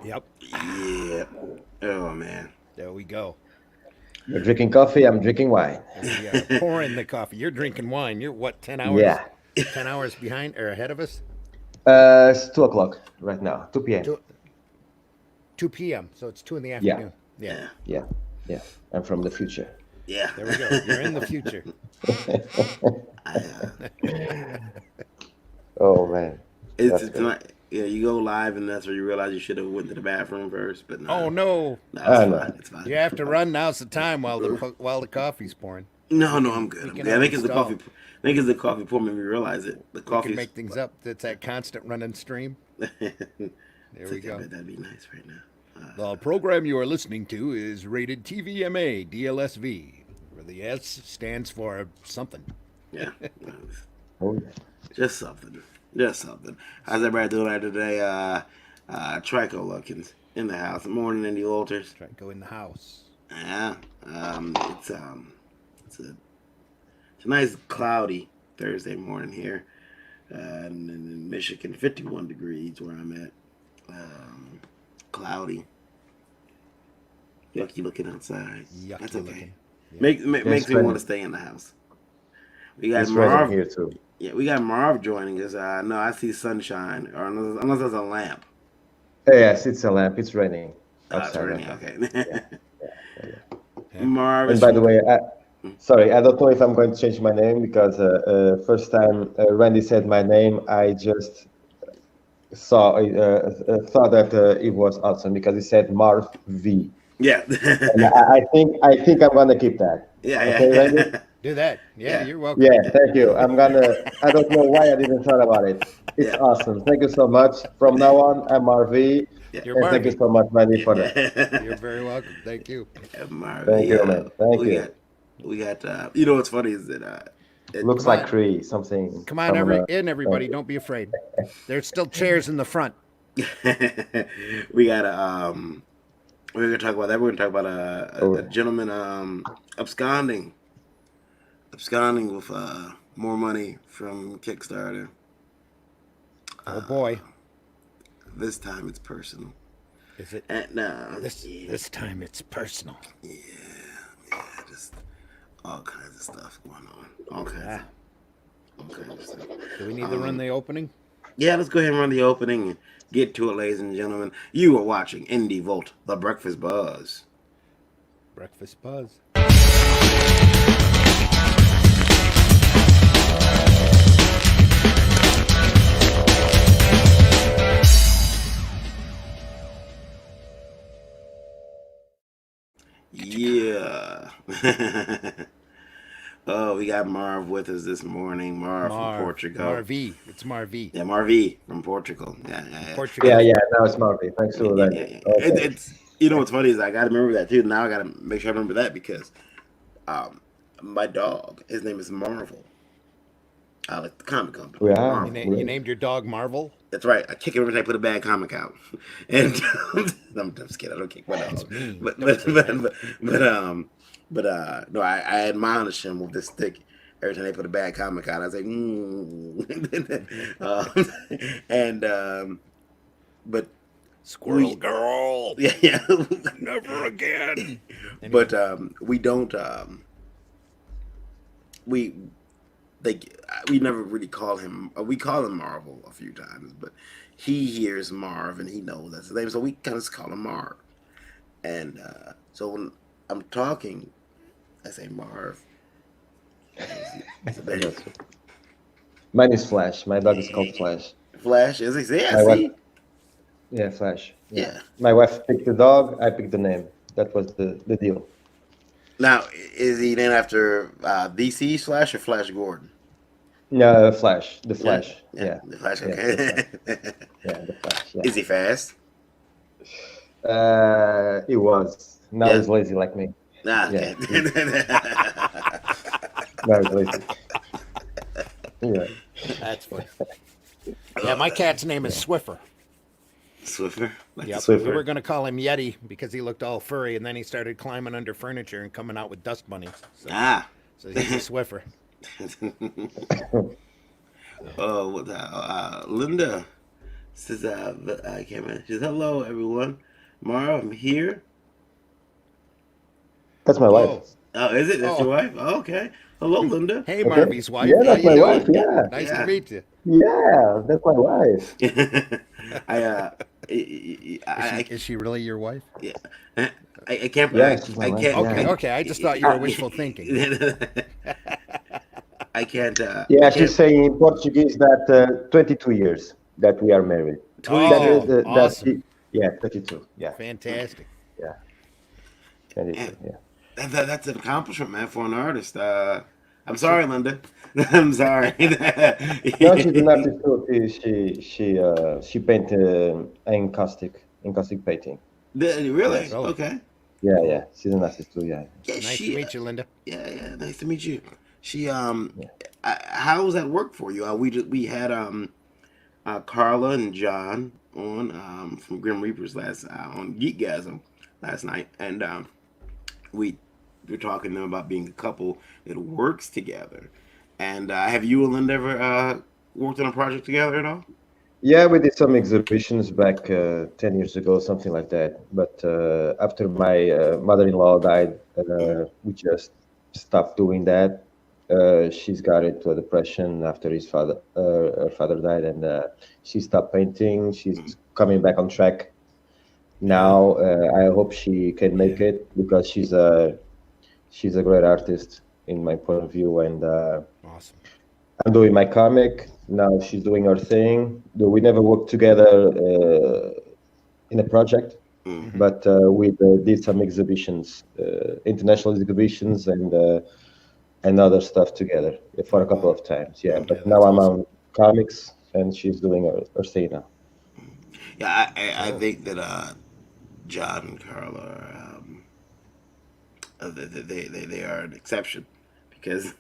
Yep. Yeah. Oh man. There we go. You're drinking coffee. I'm drinking wine. We are pouring the coffee. You're drinking wine. You're what, 10 hours? Yeah. 10 hours behind or ahead of us? It's 2 o'clock right now. 2 p.m. 2, 2 p.m. So it's 2 in the Yeah. afternoon. Yeah. Yeah. Yeah. Yeah. I'm from the future. Yeah. There we go. You're in the future. I, Oh man, that's it's great. not. Yeah, you go live, and that's where you realize you should have went to the bathroom first. But Oh no, no. no, it's I fine. know. It's fine. You have to run. Now's the time while the coffee's pouring. No, We no, can I'm good. we I'm can good. I think it's the install. coffee. I think it's the coffee pour made me realize it. The We can coffee's. make things up. It's that constant running stream. There It's we like, I go. bet that'd be nice right now. The program you are listening to is rated TVMA DLSV, where the S stands for something. Yeah, Oh yeah. just something. Just something. How's everybody doing out today? Trico Luckins in the house. Morning, Indy Walters. Try to go in the house. Yeah. It's a it's a nice cloudy Thursday morning here, in Michigan, 51 degrees where I'm at. Cloudy, yucky looking outside. That's Yucky okay. looking. Yeah. Makes It's me want to raining. stay in the house. We got It's raining Marv. here too. Yeah, we got Marv joining us. No, I see sunshine, or unless there's a lamp. Yes, it's a lamp. It's raining Oh, it's outside right raining. now. Okay. Yeah. Yeah. Yeah. Yeah. Yeah. Marv And is by from the the. way, sorry, I don't know if I'm going to change my name because first time Randy said my name, I just thought that it was awesome because he said Marv V, Yeah. and I think I'm gonna keep that. Yeah, Okay, Randy? yeah. Do that. Yeah, Yeah. you're Yeah, welcome. thank you. I don't know why I didn't thought about it. It's Yeah. awesome. Thank you so much. From now on, I'm RV, Yeah. You're and thank you Marvy. so much, Randy, for that. Yeah. You're very welcome. Thank you. Thank Marvy, you, man. Thank we you. got, you know what's funny is that, Looks Come like on. Cree, something Come on, coming up. Thank everybody. you. Don't be afraid. There's still chairs in the front. we got we're gonna talk about that. We're gonna talk about a Oh, gentleman absconding, with more money from Kickstarter. Oh boy. This time it's personal. Is it And yeah, this time it's personal. yeah, yeah, just all kinds of stuff going on. Ah. All kinds of stuff. Do we need to run Um, the opening? yeah, let's go ahead and run the opening and get to it, ladies and gentlemen. You are watching Indie Volt, the Breakfast Buzz. Breakfast buzz. Yeah. Oh, we got Marv with us this morning. Marv from Portugal. Marv. It's Marv Yeah, Marv from Portugal. Yeah, yeah, from yeah. yeah, Portugal. yeah. Now it's Marvin. Thanks Yeah, to yeah, Randy. yeah, yeah. Okay. It's what's funny is I got to remember that too. Now I got to make sure I remember that because um, my dog, his name is Marvel. I like the comic company, Yeah. Marvel. You named your dog Marvel. That's right. I kick him every time I put a bad comic out. And I'm just kidding. I don't kick my That's dog. mean. But Don't but say but that. no, I admonish him with this stick every time they put a bad comic out. I say, and but Squirrel we girl. yeah yeah. Never again. Anyway. But we don't we we never really call him. We call him Marvel a few times, but he hears Marv and he knows that's his name, so we kind of just call him Marv. And so when I'm talking, I say Marv. I got you. Mine is Flash. My dog is called Flash. Flash, as I say, yeah, My wife, see, yeah, Flash. Yeah. yeah. My wife picked the dog. I picked the name. That was the deal. Now, is he named after DC Flash or Flash Gordon? Yeah, Flash. The Yeah, Flash. yeah, Yeah. the Flash. Yeah, the Flash. Okay. Yeah, the Flash. Yeah. Is he fast? He was. Now Yeah. he's lazy like me. Nah, Yeah. okay. Now he's lazy. Yeah. That's funny. Yeah, my cat's name is Swiffer. Swiffer, like Yep. the We Swiffer. were going to call him Yeti because he looked all furry, and then he started climbing under furniture and coming out with dust bunnies. Ah. So he's a Swiffer. Oh, Linda Says I can't remember. She says, "Hello, everyone. Marv, I'm here." That's my wife. Oh, Oh, is it? That's your oh. wife? Oh, okay. Hello, Linda. Hey, Okay. Marvy's wife. Yeah, How that's you my wife. doing? Yeah. Nice to Yeah. meet you. Yeah, that's my wife. I Is she I is she really your wife? yeah. I can't Yeah, she's my I wife. can't Yeah. Okay, I okay. I just thought you were wishful thinking. I can't I Yeah, can't she's saying in Portuguese that 22 years that we are married. That 22. Oh, that awesome. she, yeah, 22. Yeah, Fantastic. yeah, Yeah, 22. Yeah. that's an accomplishment, man, for an artist. I'm sorry, Linda. I'm sorry. No, she's an artist too. She paint encaustic painting. Really? Yes. Really Okay. Yeah, yeah. cool. She's an artist too. Yeah. Yeah, Nice to she. meet you, Linda. Yeah. Nice to meet you. She. Yeah. How was that work for you? We had Carla and John on from Grim Reapers last on Geekgasm last night, and we were talking to them about being a couple that works together. And have you and Linda ever worked on a project together at all? Yeah, we did some exhibitions back 10 years ago, something like that. But after my mother-in-law died, we just stopped doing that. She's got into a depression after her father died, and she stopped painting. She's coming back on track Yeah, now. I hope she can make yeah. it because she's a great artist in my point of view, and Awesome. I'm doing my comic now. She's doing her thing. Though we never worked together in a project, Mm. Hmm. but we did some exhibitions, international exhibitions, and other stuff together for Oh, a couple wow. of times. Yeah, Yeah, but now that's I'm awesome. on comics, and she's doing her thing now. Yeah, I Cool. think that John and Carla are they are an exception because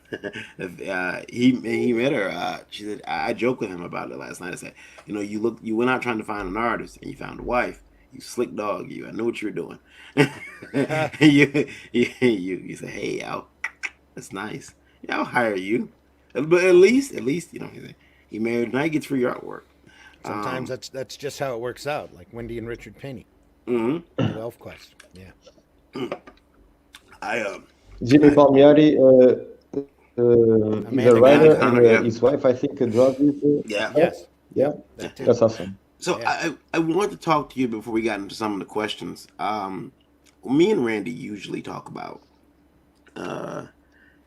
he met her. She said I joked with him about it last night. I said, you went out trying to find an artist and you found a wife. You slick dog. I know what you were doing. You say, hey, that's nice. Yeah, I'll hire you. But at least he married and I gets free artwork. Sometimes Um, that's just how it works out. Like Wendy and Richard Penny, mhm. New Elf Quest. Yeah. I Jimmy I Palmieri is a Amanda Amanda writer, Connor. and Connor, yeah, his wife, I think, draws his yeah. stuff. Yes. Yeah, Yep. Yeah. That too. that's awesome. So Yeah. I wanted to talk to you before we got into some of the questions. Me and Randy usually talk about uh,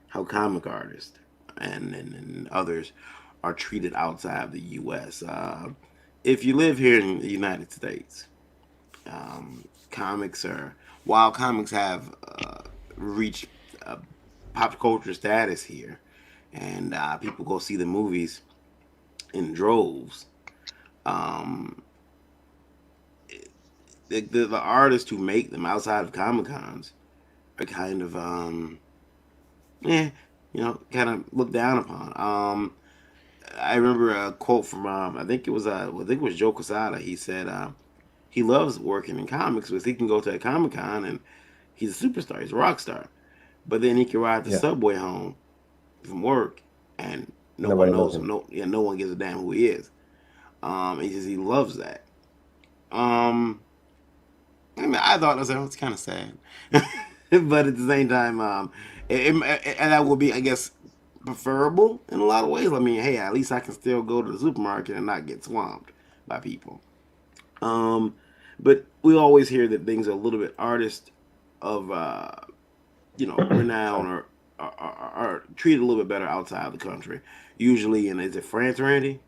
how comic artists and others are treated outside of the U.S. If you live here in the United States, comics are while comics have reached pop culture status here, and people go see the movies in droves. Um, the artists who make them outside of Comic Cons are kind of kind of looked down upon. I remember a quote from I think it was Joe Quesada. He said he loves working in comics because he can go to a Comic Con and he's a superstar, he's a rock star, but then he can ride the Yeah, subway home from work and no one nobody knows knows him. him. No one gives a damn who he is. He says he loves that. Um, I mean, I thought I was like, it's kind of sad, but at the same time, and that would be, I guess, preferable in a lot of ways. I mean, hey, at least I can still go to the supermarket and not get swamped by people. Um, but we always hear that things are a little bit artist of renown or are treated a little bit better outside the country. Usually, and is it France, Randy?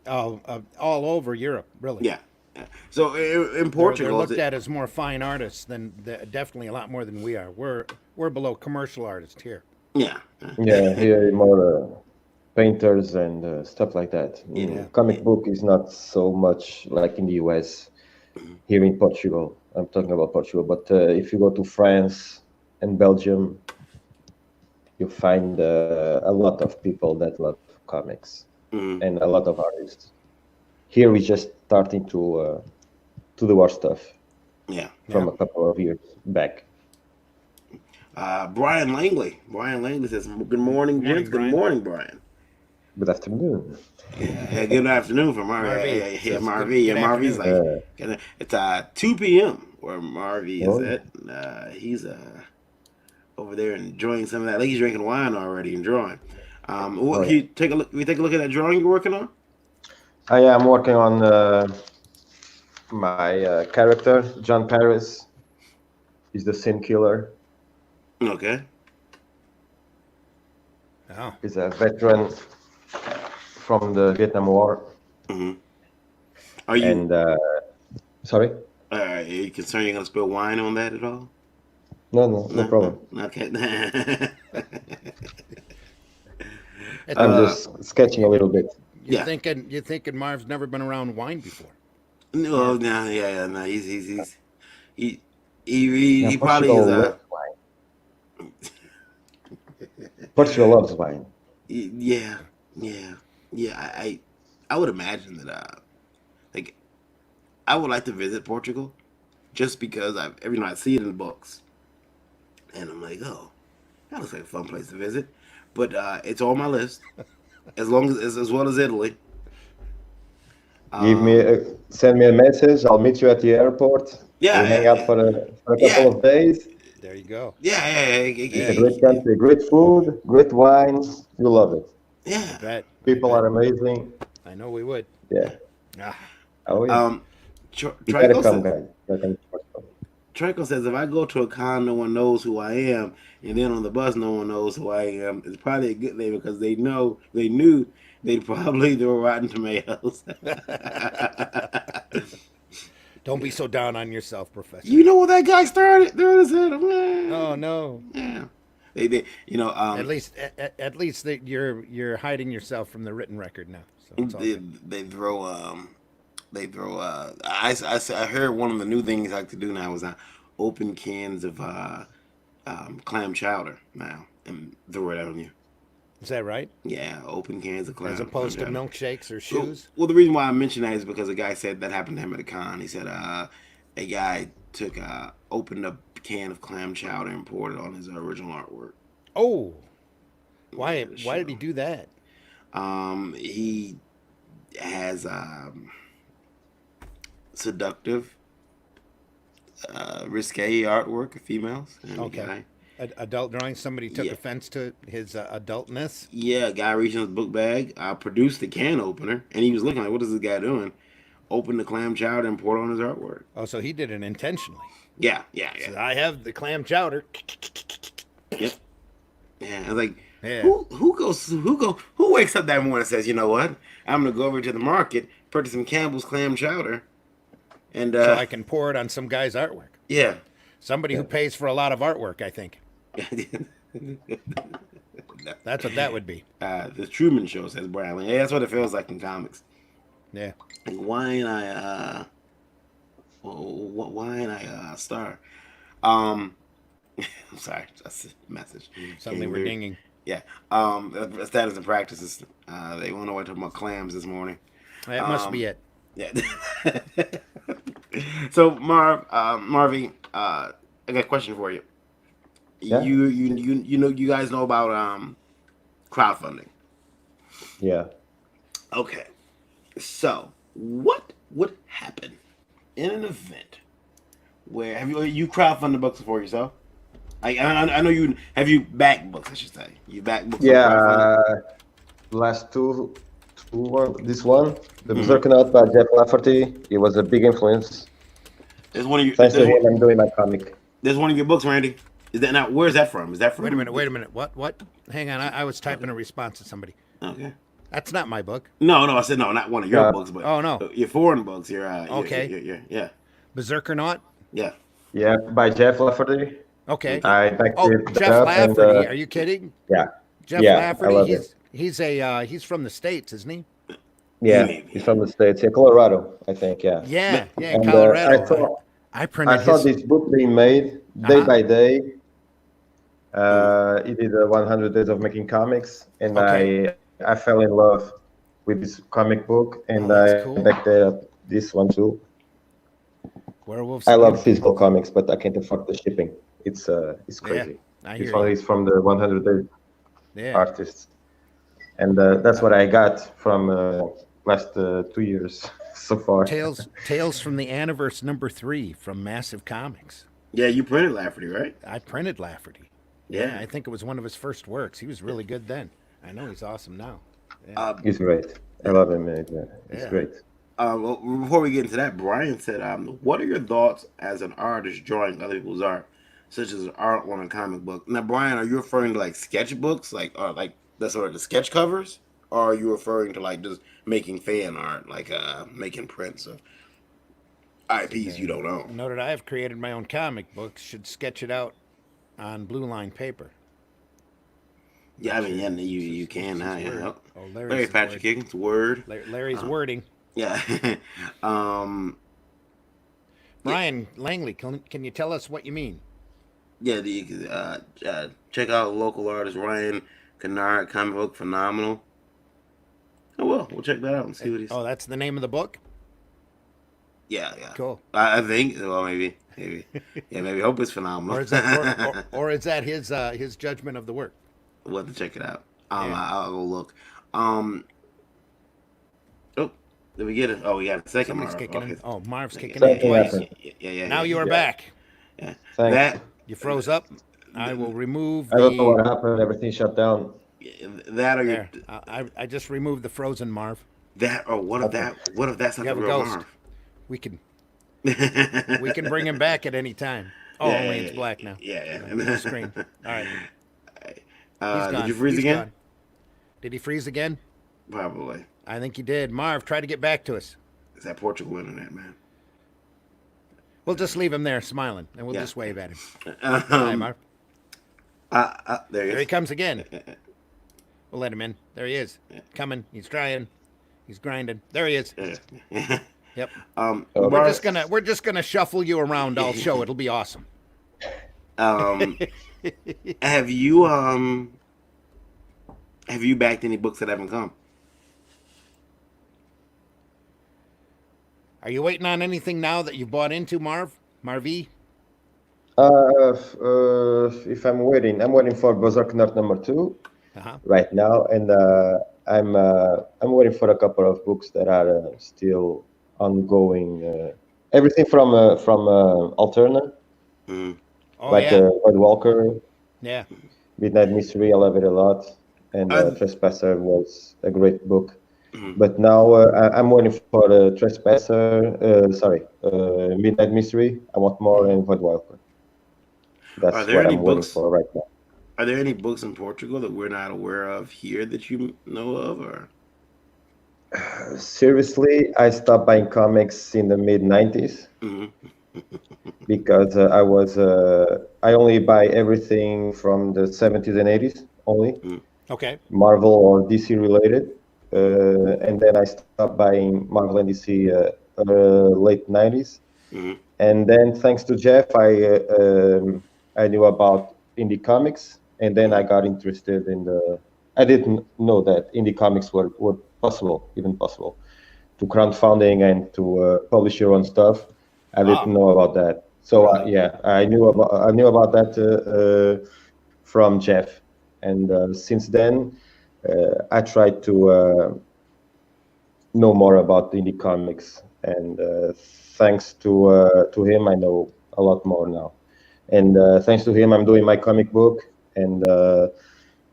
All over Europe, really. Yeah. Yeah. So in They're Portugal, is looked it? at as more fine artists definitely a lot more than we are. We're below commercial artists here. Yeah. Yeah, here more painters and stuff like that. Yeah. Yeah. Yeah. Comic book is not so much like in the US. Here in Portugal, I'm talking about Portugal, but if you go to France and Belgium, you find a lot of people that love comics Mhm. and a lot of artists. Here we just starting to do our stuff Yeah. Yeah. from a couple of years back. Brian Langley. Brian Langley says, "Good morning, Good gents. morning, Good Brian. morning, Brian." Good afternoon. Yeah, good afternoon from Marv. Marvy. Yeah, Says Marvy. good Yeah, Marvy's afternoon. like, it's 2 p.m. where Marvy is Oh, at. He's over there enjoying some of that. Like he's drinking wine already, enjoying. oh Can yeah. you take a look? We take a look at that drawing you're working on. I am working on my character, John Paris. He's the sin killer. Okay. Oh, He's a veteran from the Vietnam War. hmm Are you And sorry? are you concerned you're gonna spill wine on that at all? No, no, no No, problem. no. Okay. it, I'm uh, just sketching a little bit. yeah. you're thinking Marv's never been around wine before. No, Marv. no, yeah, no. He Now, he probably is Portugal loves wine. Portugal loves wine. yeah, yeah, yeah. I would imagine that like I would like to visit Portugal just because I see it in the books and I'm like, oh, that looks like a fun place to visit. But it's on my list as well as Italy. Um, Send me a message. I'll meet you at the airport. yeah, We hang out for a couple yeah, of days. There you go. It's a Yeah, great country, great food, great wine. You love it. I yeah. bet. I People bet. are amazing. I know we would. Yeah. Ah, Oh yeah. Um, You gotta Trico come, says. guys. You gotta come to Portugal. Trico says if I go to a con, no one knows who I am, and then on the bus, no one knows who I am. It's probably a good thing because they knew they'd probably throw Rotten Tomatoes. don't be so down on yourself, Professor. You know what that guy started? There it is. Man. Oh no. Yeah. They At least that you're hiding yourself from the written record now. So it's all they, good. they throw I heard one of the new things I like to do now is open cans of clam chowder now and throw it on you. Is that right? Yeah, open cans of clam As opposed to chowder. milkshakes or Well, shoes? well, the reason why I mentioned that is because a guy said that happened to him at a con. He said a guy opened a can of clam chowder and poured it on his original artwork. Oh, why? The Why did he show. do that? He has seductive, risque artwork of females. And the Okay. guy, Adult drawing. Somebody took yeah, offense to his adultness. yeah, a guy reached in his book bag, produced the can opener, and he was looking like, "What is this guy doing?" Opened the clam chowder and poured on his artwork. Oh, so he did it intentionally. Yeah, yeah, yeah. So I have the clam chowder. Yep. Yeah, I was like, Yeah. who wakes up that morning and says, you know what, I'm gonna go over to the market, purchase some Campbell's clam chowder, and So I can pour it on some guy's artwork. yeah, Somebody who pays for a lot of artwork, I think. That's what that would be. The Truman Show says Bradley. Yeah, that's what it feels like in comics. Yeah. Like, why ain't I star? I'm sorry, that's a message. Suddenly Came we're here. dinging. Yeah. Status and practices. They went away talking about clams this morning. That must be it. Yeah. So Marvy, I got a question for you. Yeah. You guys know about crowdfunding. Yeah. Okay. So what would happen in an event where have you crowdfunded books for yourself? I know you have you backed books, I should say. You backed books. Yeah. Last this one, The Berserker Note by Jeff Lafferty. It was a big influence. There's one of your. Thanks to him, I'm doing my comic. There's one of your books, Randy. Is that now? Where's that from? Is that from? Wait a minute. What? Hang on. I was typing a response to somebody. Okay. That's not my book. No, I said no, not one of your books, but Oh, no. your foreign books. Okay. Yeah, Berserker Not? yeah. Yeah, by Jeff Lafferty. Okay. I backed Oh, it Jeff up Lafferty. and, Are you kidding? yeah. Jeff Yeah, I Lafferty. love He's from the States, isn't he? Yeah, Maybe. he's from the States. Yeah, Colorado, I think. Yeah. Yeah, in And Colorado. I printed I saw his. this book being made day Uh-huh. by day. He did 100 days of making comics, and Okay. I fell in love with this comic book, and Oh, I that's cool. backed up this one too. Werewolves. I love physical comics, but I can't afford the shipping. It's crazy. I This hear one you. is from the 100 Days Yeah. artists. And that's what I got from last 2 years so far. Tales from the Anniverse #3 from Massive Comics. Yeah, you printed Lafferty, right? I printed Lafferty. Yeah, Yeah. I think it was one of his first works. He was really good then. I know he's awesome now. Yeah, Uh, He's great. I yeah. love him. He's yeah. great. Well, before we get into that, Brian said, "What are your thoughts as an artist drawing other people's art, such as art on a comic book?" Now, Brian, are you referring to like sketchbooks, like the sort of the sketch covers, or are you referring to like just making fan art, like making prints of IPs you don't own? Noted I have created my own comic books. Should sketch it out on blue line paper. Yeah, I Not mean, sure. yeah, you This can now. is Yeah, Word. yep. Oh, Larry Larry's is Patrick Word. Higgins, Word. Larry's Uh, wording. yeah. um, yeah, Brian Langley, can you tell us what you mean? yeah. Check out local artist Ryan Kennard, comic book phenomenal. Oh well, we'll check that out and see what he's. Oh, that's the name of the book? Yeah, yeah. Cool. I think. Well, maybe. Yeah, maybe. Hope it's phenomenal. Or is that or is that his judgment of the work? We'll have to check it out. Yeah. I'll go look. Um. Oh, did we get it? Oh, we got a second Somebody's Marv. kicking Okay. in. Oh, Marv's kicking in Something twice. happened. Now you are Yeah. Yeah. back. Yeah. Thanks. That. You froze up. I will remove I don't know the what happened. Everything shut down. That or your there. I just removed the frozen Marv. that or what if that? What if that's not You the have a real ghost. Marv? We can Yeah, we can bring him back at any time. Oh, yeah, only it's black now. yeah. Full screen. All right. He's gone. Did you freeze He's again? gone. Did he freeze again? Probably. I think he did. Marv, try to get back to us. It's that Portugal internet, man. We'll just leave him there smiling, and we'll Yeah. just wave at him. Hi, Um, Marv. there he There he is. comes again. We'll let him in. There he is. Coming. He's trying. He's grinding. There he is. Yeah. Yep. Oh, We're just gonna shuffle you around all show. It'll be awesome. Um, have you backed any books that haven't come? Are you waiting on anything now that you bought into, Marv? If I'm waiting for Berserk Nerd #2 Uh-huh. right now, and I'm waiting for a couple of books that are still ongoing. Everything from Alterna, Mm. Oh like yeah. Void Walker, Yeah. Midnight Mystery. I love it a lot, and I- Trespasser was a great book. Mhm. But now I'm waiting for Trespasser. Midnight Mystery. I want more and Void Walker. Are That's there what any I'm waiting books? for right now. Are there any books in Portugal that we're not aware of here that you know of, or? Seriously, I stopped buying comics in the mid '90s Mhm. because I only buy everything from the '70s and '80s only, Okay. Marvel or DC related, and then I stopped buying Marvel and DC late '90s, Mhm. and then thanks to Jeff, I knew about indie comics, and then I got interested in the. I didn't know that indie comics were even possible, to crowdfunding and to publish your own stuff. I didn't know about that. So yeah, I knew about that from Jeff, and since then I tried to know more about indie comics, and thanks to him, I know a lot more now. And thanks to him, I'm doing my comic book, and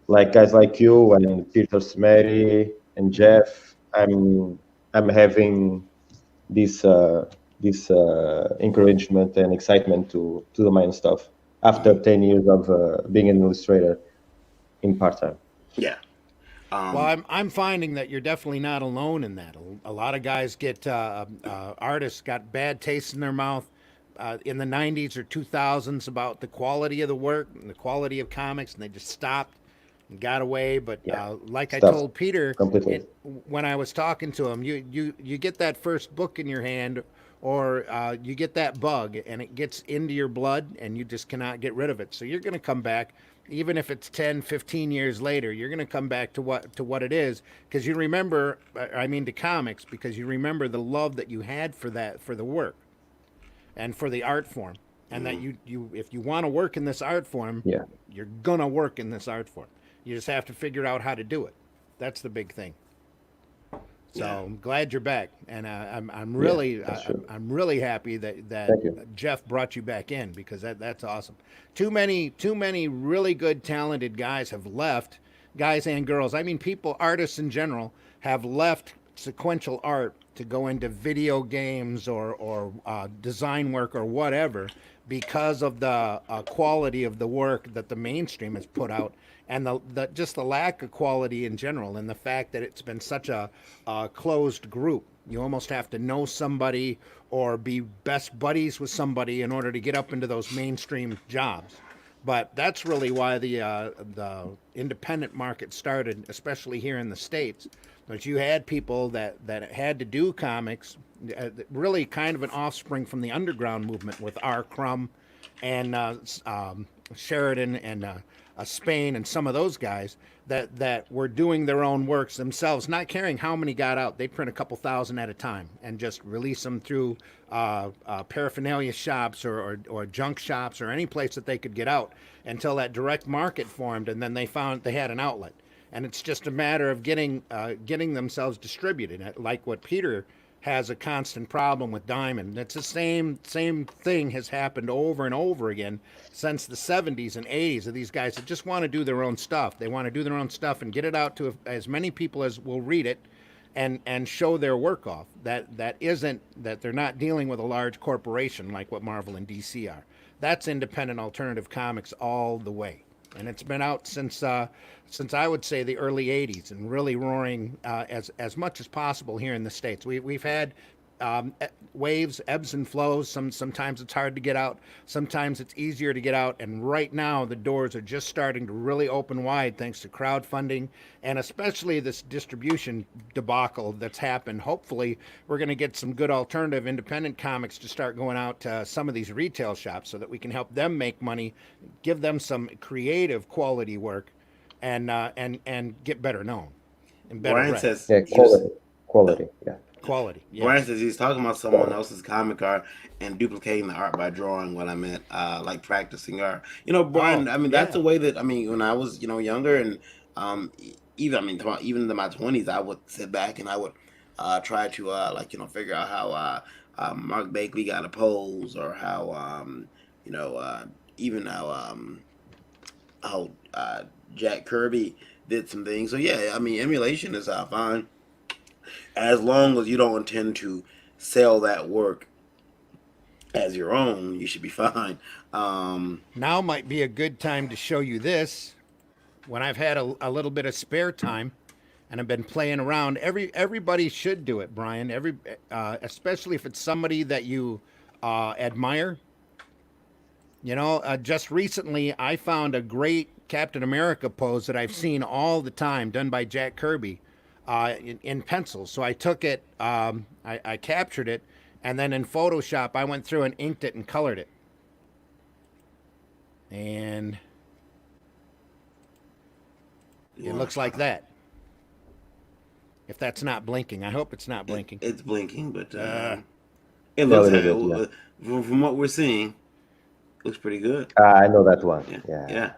like guys like you and Peter Smeri and Jeff, I'm having this encouragement and excitement to do my own stuff after 10 years of being an illustrator in part time. Yeah. Well, I'm finding that you're definitely not alone in that. A lot of guys get artists got bad taste in their mouth in the '90s or 2000s about the quality of the work and the quality of comics, and they just stopped and got away. But Yeah. like I Stopped told Peter completely. when I was talking to him, you get that first book in your hand, or you get that bug, and it gets into your blood, and you just cannot get rid of it. So you're going to come back. Even if it's 10, 15 years later, you're going to come back to what it is, because you remember, I mean to comics, because you remember the love that you had for the work and for the art form, and that you if you want to work in this art form, Yeah. you're going to work in this art form. You just have to figure out how to do it. That's the big thing. So Yeah. I'm glad you're back, and I'm Yeah, really that's true. I'm really happy that Thank you. Jeff brought you back in, because that's awesome. Too many really good talented guys have left, guys and girls. I mean, people, artists in general, have left sequential art to go into video games or design work or whatever, because of the quality of the work that the mainstream has put out, and the just the lack of quality in general, and the fact that it's been such a closed group. You almost have to know somebody or be best buddies with somebody in order to get up into those mainstream jobs. But that's really why the independent market started, especially here in the states. But you had people that had to do comics, really kind of an offspring from the underground movement with R. Crumb and Sheridan and Spain and some of those guys that were doing their own works themselves, not caring how many got out. They'd print a couple thousand at a time and just release them through paraphernalia shops or junk shops or any place that they could get out, until that direct market formed, and then they found they had an outlet. And it's just a matter of getting themselves distributed, like what Peter has a constant problem with Diamond. It's the same thing has happened over and over again since the 70s and 80s, of these guys that just want to do their own stuff. They want to do their own stuff and get it out to as many people as will read it, and show their work off. That isn't that they're not dealing with a large corporation like what Marvel and DC are. That's independent alternative comics all the way, and it's been out since I would say the early '80s, and really roaring as much as possible here in the states. We've had waves, ebbs and flows. Sometimes it's hard to get out. Sometimes it's easier to get out. And right now, the doors are just starting to really open wide, thanks to crowdfunding and especially this distribution debacle that's happened. Hopefully, we're going to get some good alternative independent comics to start going out to some of these retail shops, so that we can help them make money, give them some creative quality work, and get better known and better Brian read. says Yeah, he was. quality. Yeah. Quality, Brian yes. says he's talking about someone else's comic art and duplicating the art by drawing what I meant, like practicing art. Oh, Brian. I mean, that's yeah. the way that when I was younger and even even in my 20s, I would sit back and I would try to figure out how Mark Bakley got a pose, or how you know even how Jack Kirby did some things. So yeah, I mean, emulation is fine, as long as you don't intend to sell that work as your own. You should be fine. Now might be a good time to show you this. When I've had a little bit of spare time, and I've been playing around. Everybody should do it, Brian. Especially if it's somebody that you admire. Just recently I found a great Captain America pose that I've seen all the time, done by Jack Kirby, in pencil. So I took it, I captured it, and then in Photoshop I went through and inked it and colored it. And it looks like that. If that's not blinking, I hope it's not blinking. It's blinking, but it Yeah, a looks little bit. from what we're seeing, looks pretty good. Yeah. I know that one. Yeah, Yeah. yeah.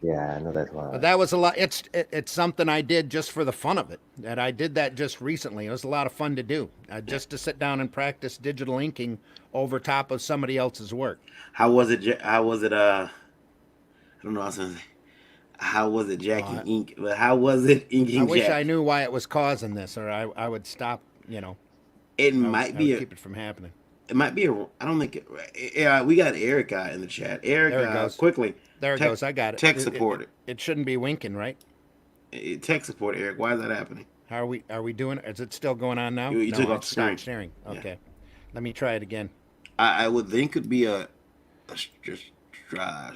Yeah, I know that But one. that was a lot. It's something I did just for the fun of it. And I did that just recently. It was a lot of fun to do, just to sit down and practice digital inking over top of somebody else's work. How was it? How was it? I don't know. What I was gonna say. How was it jacking Uh, ink? But how was it I inking wish I Jack? knew why it was causing this, or I would stop. It I would might I would be a. keep it from happening. It might be a. I don't think. Yeah, we got Eric in the chat. Eric, There it goes. quickly. There it Tech, goes. I got it. tech It, support it, it. it shouldn't be winking, right? Tech support, Eric. Why is that happening? How are we doing? Is it still going on now? You took No, off it the screen. stopped sharing. Yeah. Okay. Let me try it again. I would think it'd be just a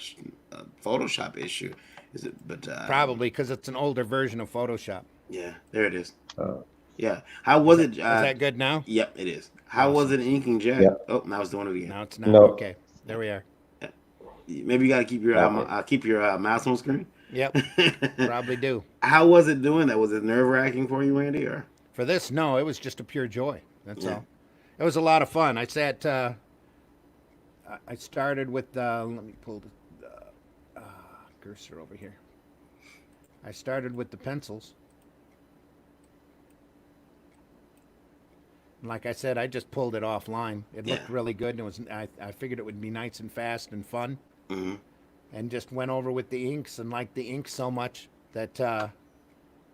Photoshop issue. Is it? But Probably because it's an older version of Photoshop. yeah, there it is. Uh, Yeah. How was it? Is that good now? Yep, it is. How was Awesome. it inking Jack? yeah. Oh, now it's doing it again. Now it's not. No. Okay. There we are. Maybe you gotta keep your Okay. mouse on screen. Yep. Probably do. How was it doing that? Was it nerve wracking for you, Randy? Or For this, no, it was just a pure joy. That's yeah, all. It was a lot of fun. I sat. I started with. Let me pull the cursor over here. I started with the pencils, Like I said, I just pulled it offline. It Yeah. looked really good, and it was. I figured it would be nice and fast and fun, Hmm. and just went over with the inks and liked the ink so much that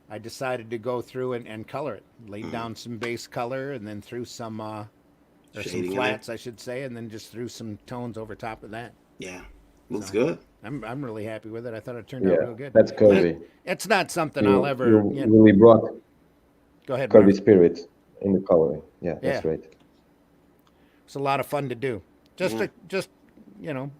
I decided to go through and color it. Laid down some base color, and then threw some or some Shading in there. flats, I should say, and then just threw some tones over top of that. Yeah. Looks So good. I'm really happy with it. I thought it turned out Yeah, real good. that's But Kirby. it's not something I'll You ever. you really brought Go ahead, Kirby Marv. spirit in the coloring. Yeah, Yeah, that's right. it's a lot of fun to do. Yeah. Just you know,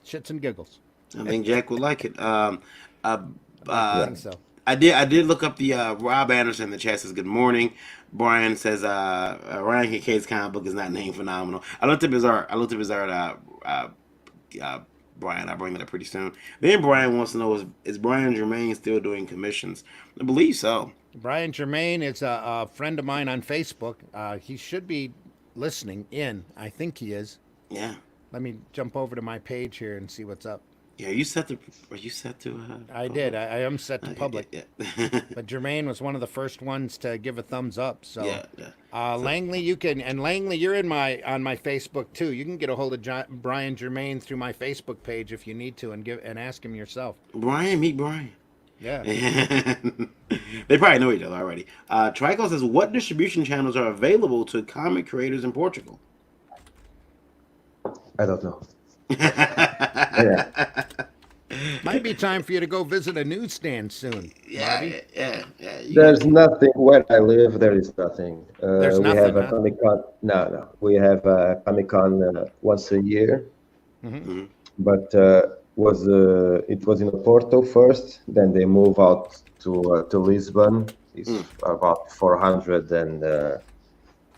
shits and giggles. I think Jack would like it. Uh, I'd like to uh, think so. I did look up the Rob Anderson in the chat says good morning. Brian says Ryan Kincaid's comic book is not named phenomenal. I looked up his art. Uh, uh, Brian. I'll bring that up pretty soon. Then Brian wants to know is Brian Germain still doing commissions? I believe so. Brian Germain is a friend of mine on Facebook. He should be listening in. I think he is. Yeah. Let me jump over to my page here and see what's up. Yeah. Are you set to? I did. I am set to Okay, public. Yeah. But Jermaine was one of the first ones to give a thumbs up. So, Yeah. So, Langley, you can, and Langley, you're in on my Facebook too. You can get a hold of Brian Germain through my Facebook page if you need to, and ask him yourself. Brian, meet Brian. Yeah. They probably know each other already. Trico says, what distribution channels are available to comic creators in Portugal? I don't know. Yeah. Might be time for you to go visit a newsstand soon. Marvy. Yeah. There's nothing where I live. There is nothing. There's We nothing, have a huh? Comic Con. No. We have a Comic Con once a year, Mm-hmm. but it was in Porto first. Then they move out to Lisbon. It's about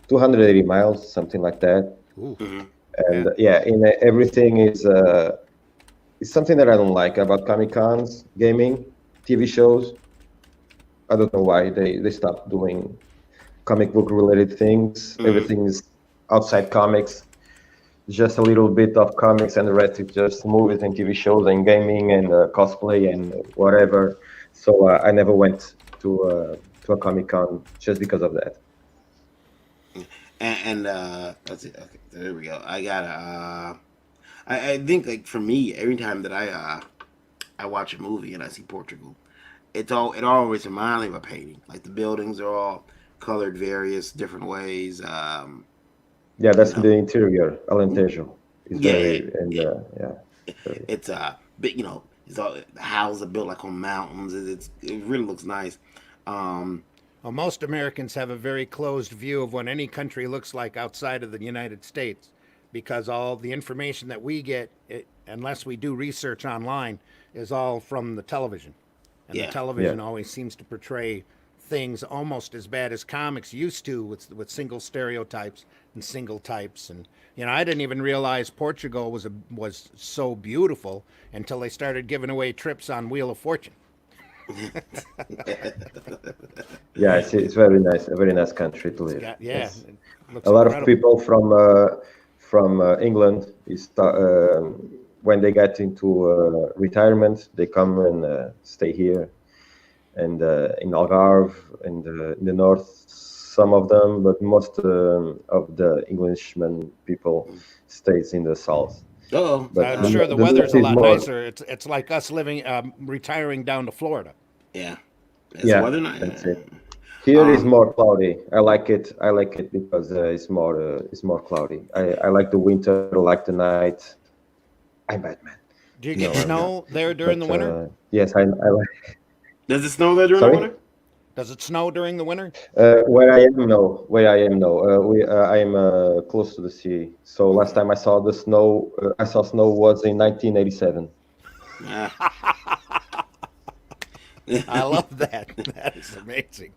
280 miles, something like that. Ooh. And everything is it's something that I don't like about Comic Cons, gaming, TV shows. I don't know why they stopped doing comic book related things. Everything is outside comics. Just a little bit of comics, and the rest is just movies and TV shows and gaming and cosplay and whatever. So I never went to a Comic Con just because of that. And let's see. Okay, there we go. I got I think like for me, every time that I watch a movie and I see Portugal, it always reminds me of a painting. Like the buildings are all colored various different ways. Yeah, that's the interior. Alentejo is Yeah, very it's big, it's all the houses are built like on mountains. It really looks nice. Um, Well, most Americans have a very closed view of what any country looks like outside of the United States, because all the information that we get, unless we do research online, is all from the television. And Yeah. the television always seems to portray things almost as bad as comics used to, with single stereotypes and single types. And I didn't even realize Portugal was so beautiful until they started giving away trips on Wheel of Fortune. Yeah, it's very nice, a very nice country to live. Yeah, Yes. it looks A lot incredible. of people from England when they get into retirement, they come and stay here, and in Algarve and in the north, some of them, but most of the Englishmen people stays in the south. oh, But I'm sure the the weather's north a is lot more, nicer. It's like us living, retiring down to Florida. yeah. It's yeah, weather nice. that's it. Here is Um, more cloudy. I like it. I like it because it's more cloudy. I like the winter. I like the night. I'm Batman. Do you No, get I'm snow there during the winter? Yes, I like. Does it snow there during the Sorry? winter? Does it snow during the winter? Where I am, no. Where I am, no. I am close to the sea. So last time I saw the snow, snow was in 1987. Yeah. I love that. That is amazing.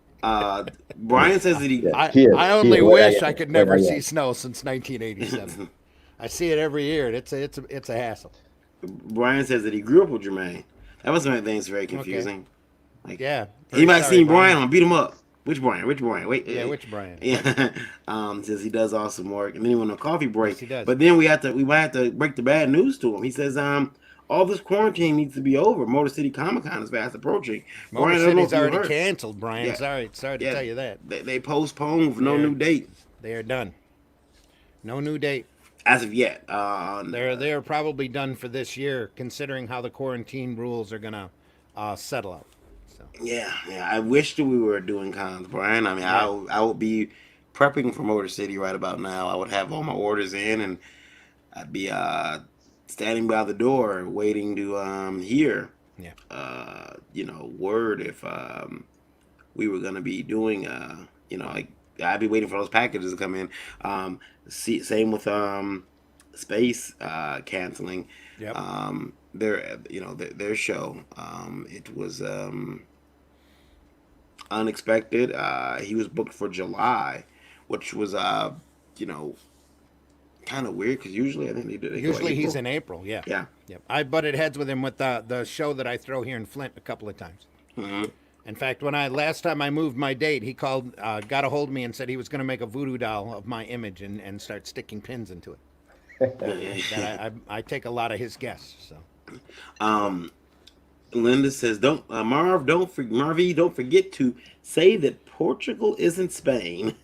Brian says that he. Yeah. I only Here, where wish I I am, could where never I am. see snow since 1987. I see it every year, and it's a hassle. Brian says that he grew up with Jermaine. That was make things very confusing. Like, Yeah. he might have sorry, seen Brian on Beat 'Em Up. Which Brian? Wait. Yeah, which Brian? Yeah. Says he does awesome work, and then he went on a coffee break. Yes, he does. But then we might have to break the bad news to him. He says, all this quarantine needs to be over. Motor City Comic Con is fast approaching. Motor Brian, I don't know City's if you already heard. canceled, Brian. Yeah. Sorry to Yeah, tell you that. They postponed for no Yeah. new date. They are done. No new date. as of yet. They're probably done for this year, considering how the quarantine rules are gonna settle out. So Yeah, yeah. I wish that we were doing cons, Brian. I mean, yeah, I would be prepping for Motor City right about now. I would have all my orders in, and I'd be standing by the door waiting to hear yeah. word if we were gonna be doing like I'd be waiting for those packages to come in. Same with space canceling Yep. their show. It was unexpected. He was booked for July, which was you know kind of weird because usually I think they go Usually he's April. in April. Yeah. Yeah. Yep. I butted heads with him with the show that I throw here in Flint a couple of times. Hmm. In fact, when I last time I moved my date, he called, got a hold of me, and said he was going to make a voodoo doll of my image and start sticking pins into it. That I take a lot of his guests. So um, Linda says, "Don't Marvy, don't forget to say that Portugal isn't Spain."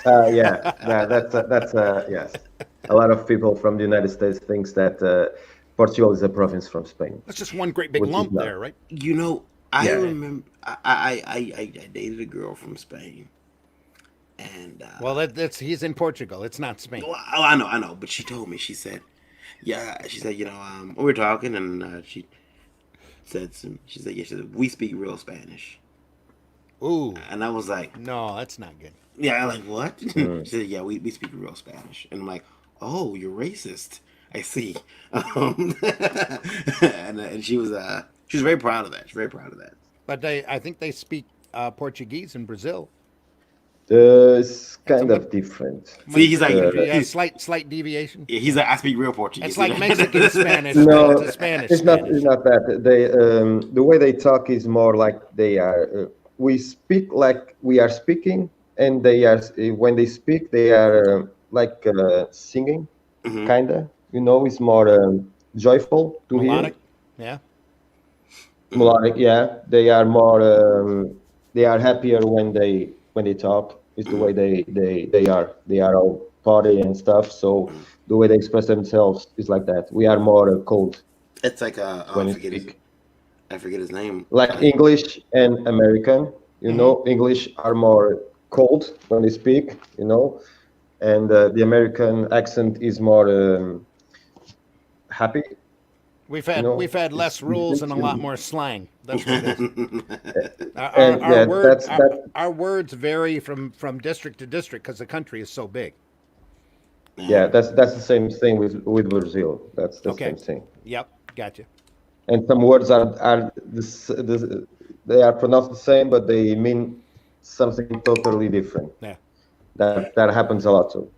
Yeah, that's yes. A lot of people from the United States thinks that Portugal is a province from Spain, that's just one great big which is lump not. there, right? You know, I Yeah, remember I dated a girl from Spain, and Well, that's he's in Portugal. It's not Spain. well, I know, but she told me, she said, yeah, she said, we were talking, and she said, yeah, she said, we speak real Spanish, Ooh, and I was like, no, that's not good. yeah, I'm like, what? She mm, said, yeah, we speak real Spanish, and I'm like, oh, you're racist. I see. And she was very proud of that. She's very proud of that. But I think they speak Portuguese in Brazil. it's It's a kind of different. See, much he's like, Uh, slight deviation. he's like, I speak real It's Portuguese. like Mexican Spanish no, to Spanish it's not. Spanish. It's not that. The way they talk is more like they are. We speak like we are speaking, and they are when they speak, they are like singing, Hmm. kinda. It's more joyful to hear. Melodic, yeah. Hmm. Melodic, yeah. They are more. They are happier when they talk. Is the way they are. They are all party and stuff. So the way they express themselves is like that. We are more cold It's like when we speak. I forget his name. Like English and American, Hmm. English are more cold when they speak, and the American accent is more happy, We've had less it's rules and a lot different. more slang. That's what it is. And yeah, Our words vary from district to district because the country is so big. yeah, Yeah. that's the same thing with Brazil. That's the Okay. same thing. Yep. Gotcha. And some words are they are pronounced the same, but they mean something totally different. Yeah. That happens a lot too.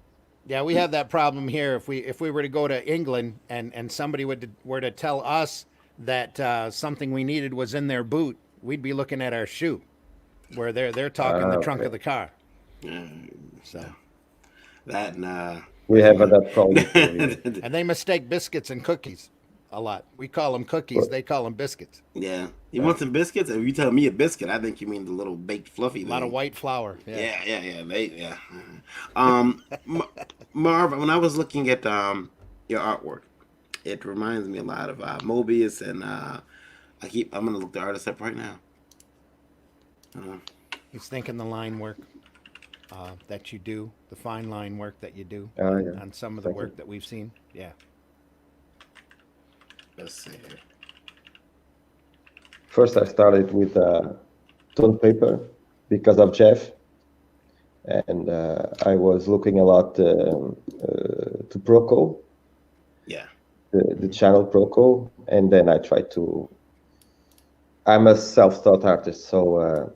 Yeah, we have that problem here. If we were to go to England and somebody were to tell us that something we needed was in their boot, we'd be looking at our shoe, where they're talking the trunk of Okay. the car. Yeah. So That and We have that problem too here. and they mistake biscuits and cookies a lot. We call them cookies. But, They call them biscuits. yeah. You want some biscuits? If you tell me a biscuit, I think you mean the little baked fluffy A lot of thing. white flour. Yeah. Yeah. Yeah. Marv, when I was looking at your artwork, it reminds me a lot of Mobius, and I'm gonna look the artist up right now. Uh, He's thinking the line work that you do, the fine line work that you do yeah, on some of the thank you. work that we've seen. Yeah. let's see here. First, I started with tone paper because of Jeff, and I was looking a lot to Proco, Yeah. the channel Proco, and then I tried to. I'm a self-taught artist, so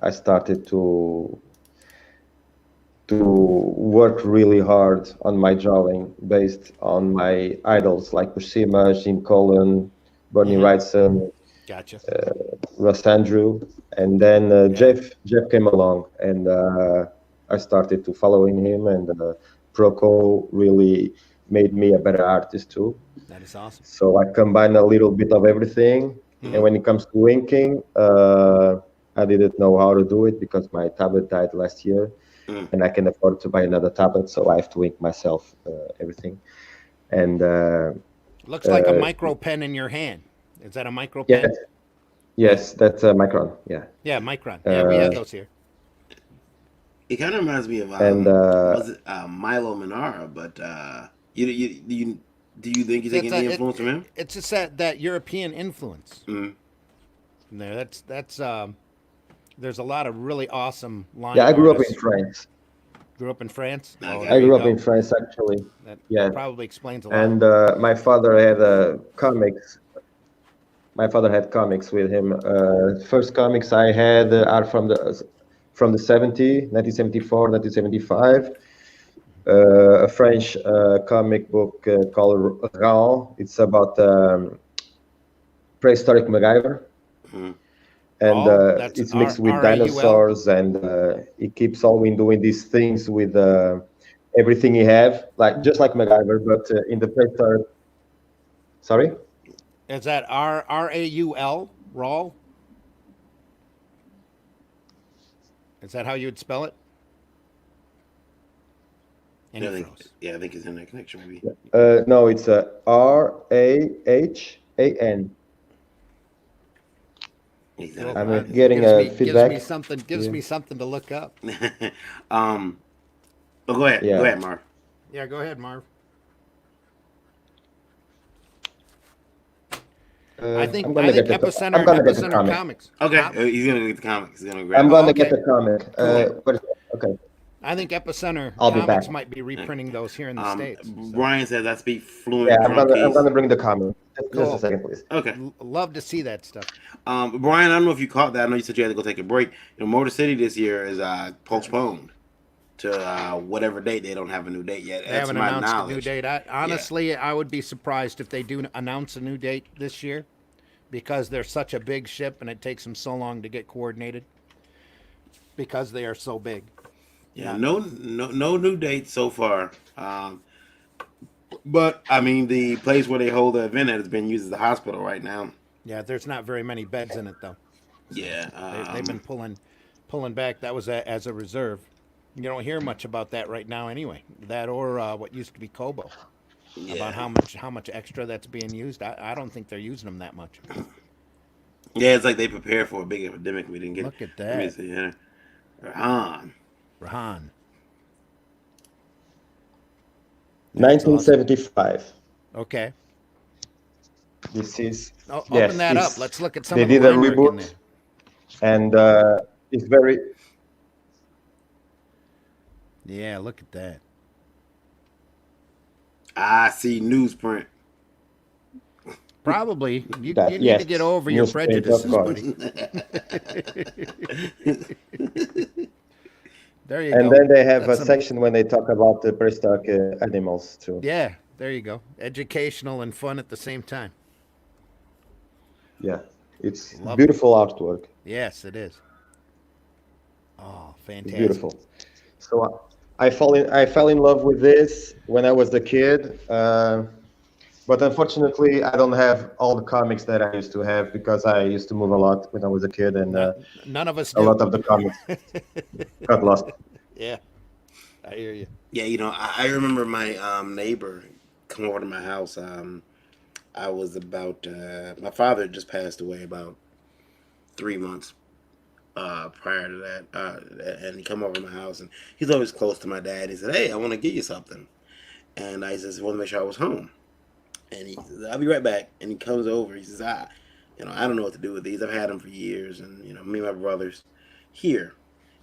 I started to work really hard on my drawing based on my idols like Buscema, Jim Colin, Bernie Mm-hmm. Wrightson, Gotcha. Russ Andrew, and then Yeah. Jeff came along, and I started to following him, and Proco really made me a better artist too. That is awesome. So I combine a little bit of everything, Mm-hmm. and when it comes to inking, I didn't know how to do it because my tablet died last year. Mm. and I can afford to buy another tablet, so I have to ink myself everything. And Looks like a micro pen in your hand. Is that a micro yes, pen? Yeah. yes, that's a Micron. Yeah, Yeah, Micron. Yeah, we uh, have those here. It kind of reminds me of and was it Milo Manara? But do you think you take That's any a, influence from him? it's just that European influence Mm. in there. There's a lot of really awesome yeah, line I grew up in artists. France. Grew up in France. Oh, Okay. I there you grew up go. in France actually. That Yeah, probably explains a lot. and my father had comics. My father had comics with him. First comics I had are from the 1974, 1975. A French comic book called Raon. It's about prehistoric MacGyver, Mm. and Oh, that's it's R mixed with R A U L. dinosaurs, and he keeps always doing these things with everything he have, like just like MacGyver, but in the prehistoric. Sorry. Is that RAUL? Rawl? Is that how you would spell it? And he froze. Yeah, I think his internet connection would be. No, it's Rahan. He's Well, internet I'm connection. getting a gives me feedback. Yeah. something to look up. um, oh, go ahead. Go Yeah. ahead, Marv. Yeah, go ahead, Marv. I think I'm gonna get the I'm gonna get the Epicenter comic. Comics. Okay, Huh? he's gonna get the comics. He's gonna I'm grab it. Oh, gonna get okay. the comic. Cool. Okay, I think Epicenter I'll be back. Comics might be reprinting those here in the states. So Brian says I speak Yeah, fluent I'm drunkies. gonna bring the comic. Just a cool. second, please. Okay. Love to see that stuff. Brian, I don't know if you caught that. I know you said you had to go take a break. Motor City this year is postponed to whatever date. They don't have a new date yet. They That's haven't my announced a new knowledge. date. Honestly, I would be surprised if they do announce a new date this year because they're such a big ship and it takes them so long to get coordinated because they are so big. Yeah, no new dates so far. But I mean, the place where they hold the event at has been used as a hospital right now. Yeah, there's not very many beds in it though. So Yeah. they've been pulling back. That was as a reserve. You don't hear much about that right now anyway. That or what used to be Kobo. Yeah. About how much extra that's being used. I don't think they're using them that much. Yeah, it's like they prepared for a big epidemic. We didn't get. Look at Let me that. see here. Han. Rahan. That's awesome. 1975. Okay. This is Oh, open yes. that up. This Let's look at some they of the did a line work in there. reboot, and it's very Yeah, look at that. I see newsprint. Probably. You that. need to Yes, get over your newsprint, of prejudices, course. buddy. There you And go. then they have That's a some, section when they talk about the prehistoric animals too. yeah, there you go. Educational and fun at the same time. Yeah, it's Love it. beautiful artwork. Yes, it is. Oh, It's fantastic. beautiful. So I fell in love with this when I was a kid, but unfortunately I don't have all the comics that I used to have because I used to move a lot when I was a kid, and None of us a do. lot of the comics got lost. Yeah, I hear you. Yeah, I remember my neighbor come over to my house. I was about my father had just passed away about 3 months prior to that, and he come over to my house, and he's always close to my dad. He said, "Hey, I want to get you something," and I says, "I want to make sure I was home." And he says, "I'll be right back." And he comes over. He says, I don't know what to do with these. I've had them for years, and me and my brothers here."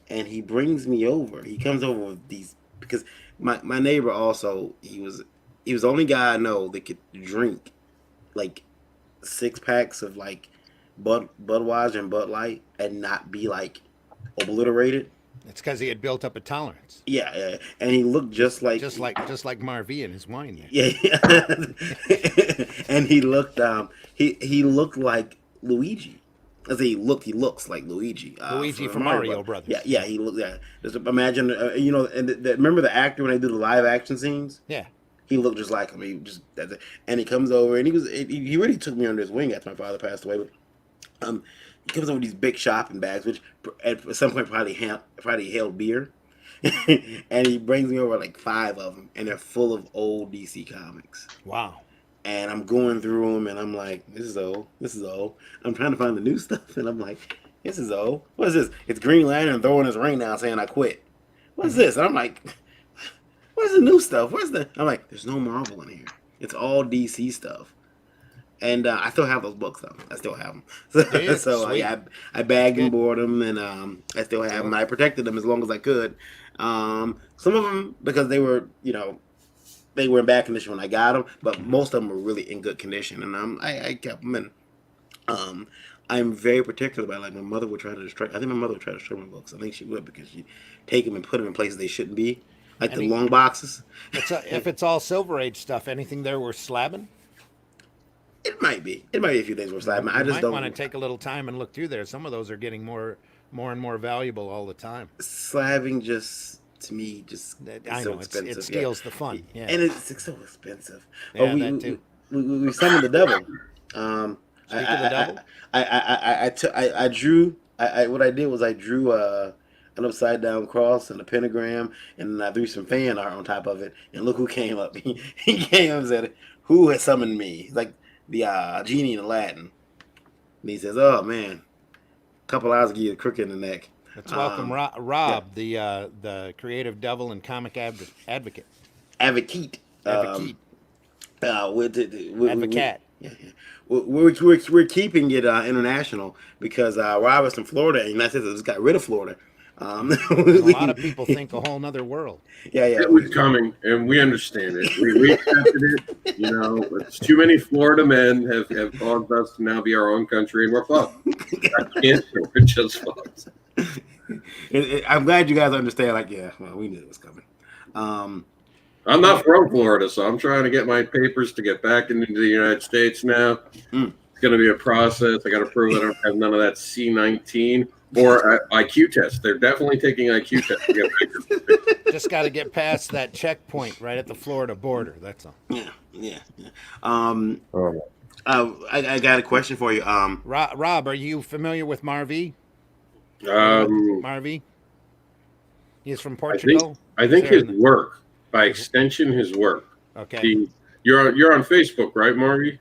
And he brings me over. He comes over with these because my neighbor also he was the only guy I know that could drink like 6 packs of like Budweiser and Bud Light and not be like obliterated. It's because he had built up a tolerance, Yeah, yeah. And he looked just like just like Marv and his wine there. yeah, and he looked like Luigi. I say he looks like Luigi. Luigi from Mario Brothers. Yeah, he looked. Yeah, just imagine, and remember the actor when they do the live action scenes? Yeah. He looked just like him. He just and he comes over and he really took me under his wing after my father passed away. But he comes over with these big shopping bags, which at some point probably held beer. and he brings me over like 5 of them, and they're full of old DC comics. Wow. And I'm going through them, and I'm like, this is old. This is old. I'm trying to find the new stuff, and I'm like, this is old. What is this? It's Green Lantern throwing his ring down saying I quit. What's this? And I'm like, where's the new stuff? Where's the? I'm like, there's no Marvel in here. It's all DC stuff. And I still have those books though. I still have them. So, I bagged and bought them, and I still have them. I protected them as long as I could. Some of them because they were, they were in bad condition when I got them, but most of them were really in good condition, and I kept them. And I'm very particular about, like, my mother would try to destroy. I think my mother would try to destroy my books. I think she would because she'd take them and put them in places they shouldn't be, like the long boxes. If it's all Silver Age stuff, anything there worth slabbing? It might be. It might be a few things worth slabbing. I just might don't want to take a little time and look through there. Some of those are getting more and more valuable all the time. Slabbing just, to me, just I so know expensive. it steals the fun. Yeah, and it's so expensive. Yeah, that too. We summoned the devil. Speak of the devil. I drew. What I did was I drew an upside down cross and a pentagram, and I threw some fan art on top of it. And look who came up. He came up and said, "Who has summoned me?" It's like the genie in Aladdin. And he says, "Oh man, a couple hours give you a crook in the neck." Let's welcome Rob, the creative devil and comic advocate. Advocate. Advocate. Advocate. Yeah. We're keeping it international because Rob is from Florida, and that's it. Just got rid of Florida. A lot of people think a whole nother world. Yeah. It was coming, and we understand it. We accepted it. It's too many Florida men have caused us to now be our own country, and we're fucked. We're just fucked. I'm glad you guys understand. Like, yeah, well, we knew it was coming. I'm not from Florida, so I'm trying to get my papers to get back into the United States now. It's going to be a process. I got to prove I don't have none of that C-19 or IQ test. They're definitely taking IQ tests to get back. Just got to get past that checkpoint right at the Florida border. That's all. Yeah. I got a question for you. Rob, are you familiar with Marv? Marv? He's from Portugal. I think his work, by extension, his work. Okay. You're on Facebook, right, Marvy?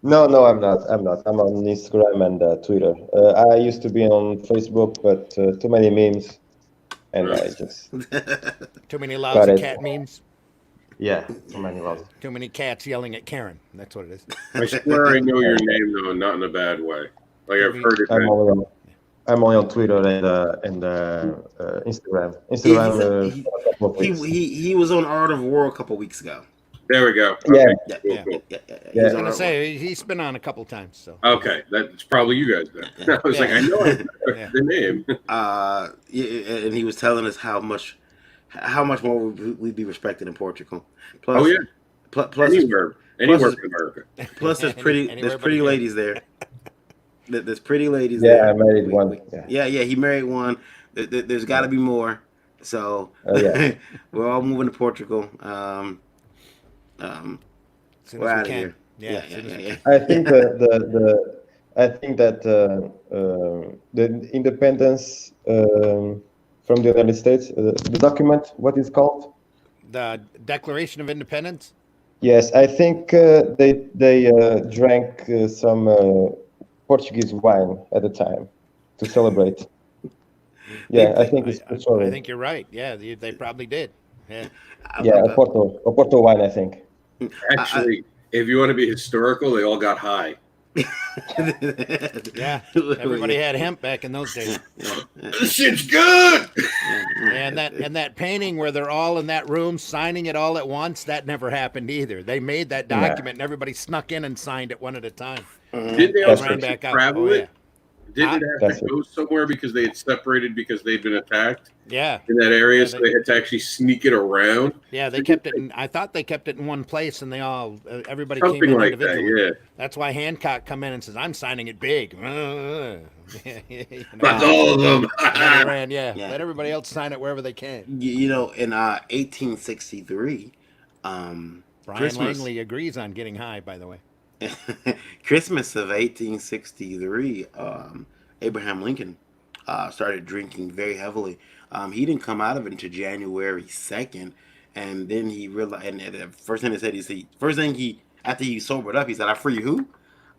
No, I'm not. I'm on Instagram and Twitter. I used to be on Facebook, but too many memes, and I just too many lousy cat memes. Yeah, too many lousy. Too many cats yelling at Karen. That's what it is. I swear I know your name though, not in a bad way. Like I've heard it. I'm only on Twitter and Instagram. He was on Art of War a couple weeks ago. There we go. Yeah. Okay. Cool. I was gonna say he's been on a couple times. So okay, that's probably you guys then. I was like, I know the name. And he was telling us how much more we'd be respected in Portugal. Plus, plus anywhere in America. Plus, there's pretty ladies there. There's pretty ladies there. there. I married one. Yeah, he married one. There's got to be more. So we're all moving to Portugal. We're out of here. Yeah. I think that the independence from the United States, the document, what is called? The Declaration of Independence. Yes, I think they drank some Portuguese wine at the time to celebrate. Yeah, I think it's I think you're right. Yeah, they probably did. Yeah. Oporto wine, I think. Actually, if you want to be historical, they all got high. Yeah, everybody had hemp back in those days. This shit's good. And that painting where they're all in that room signing it all at once, that never happened either. They made that document and everybody snuck in and signed it one at a time. Did they also travel it? Didn't it have to go somewhere because they had separated because they'd been attacked? Yeah. In that area, so they had to actually sneak it around. Yeah, they kept it. I thought they kept it in one place, and everybody something came in like individually. that, yeah. That's why Hancock come in and says, "I'm signing it big." That's all of them. Let everybody else sign it wherever they can. In 1863, Brian Langley agrees on getting high. By the way. Christmas of 1863, Abraham Lincoln started drinking very heavily. He didn't come out of it until January 2nd, and then he realized. And the first thing he said, first thing he after he sobered up, he said, "I free who?"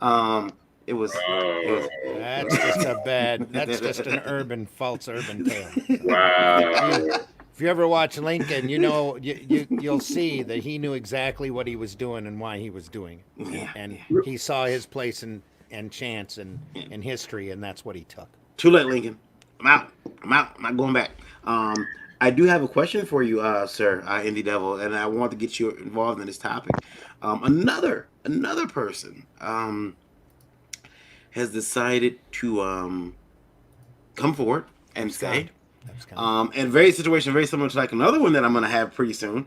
Um, it was it was. That's just a bad. That's just an false urban tale. Wow. If you ever watch Lincoln, you know you'll see that he knew exactly what he was doing and why he was doing it, and he saw his place and chance in history, and that's what he took. Too late, Lincoln. I'm out. I'm out. I'm not going back. I do have a question for you, sir, Indie Devil, and I want to get you involved in this topic. Another person has decided to come forward and say, and situation very similar to like another one that I'm going to have pretty soon.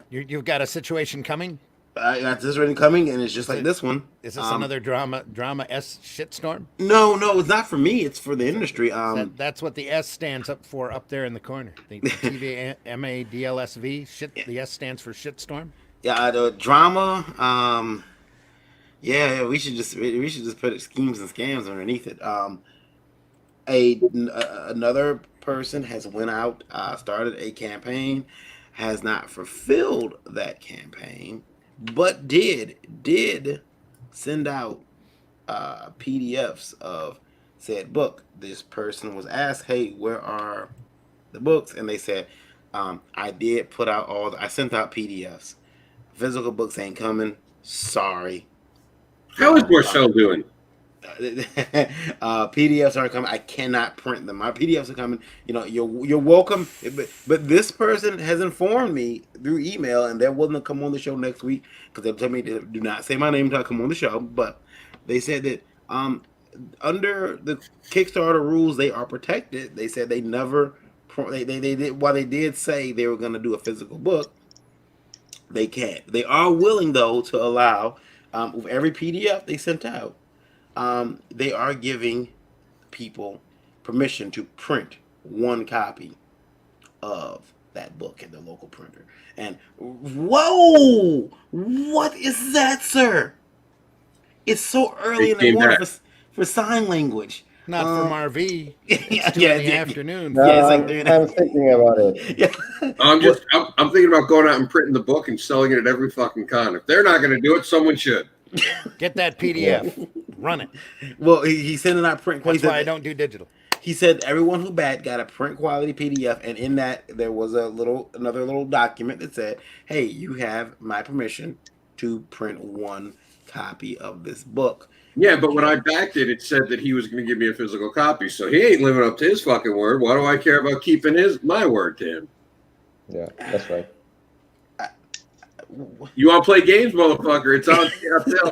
You've got a situation coming. I got this already coming, and it's just like this one. Is this another drama S shitstorm? No, it's not for me. It's for the industry. That's what the S stands up for up there in the corner. The TVMADLSV. Shit. The S stands for shitstorm. Yeah, the drama. Yeah, we should just put schemes and scams underneath it. Another person has went out, started a campaign, has not fulfilled that campaign, but did send out PDFs of said book. This person was asked, "Hey, where are the books?" And they said, "I did put out I sent out PDFs. Physical books ain't coming. Sorry." How is Marcel doing? PDFs aren't coming. I cannot print them. My PDFs are coming. You know, you're welcome. But this person has informed me through email, and they're willing to come on the show next week because they told me to do not say my name until I come on the show. But they said that under the Kickstarter rules, they are protected. They said they never. They did, while they did say they were going to do a physical book, they can't. They are willing though to allow with every PDF they sent out. They are giving people permission to print one copy of that book in the local printer. And whoa, what is that, sir? It's so early in the morning for sign language. Not for Marv. It's Yeah, 2 in the afternoon. No, Yeah, it's like they're in I'm thinking about it. Yeah. I'm thinking about going out and printing the book and selling it at every fucking con. If they're not going to do it, someone should. Get that PDF. Run it. Well, he's sending out print quality. That's why I don't do digital. He said everyone who bad got a print quality PDF, and in that there was another little document that said, "Hey, you have my permission to print one copy of this book." Yeah, but when I backed it, it said that he was going to give me a physical copy. So he ain't living up to his fucking word. Why do I care about keeping my word to him? Yeah, that's right. You want to play games, motherfucker? It's on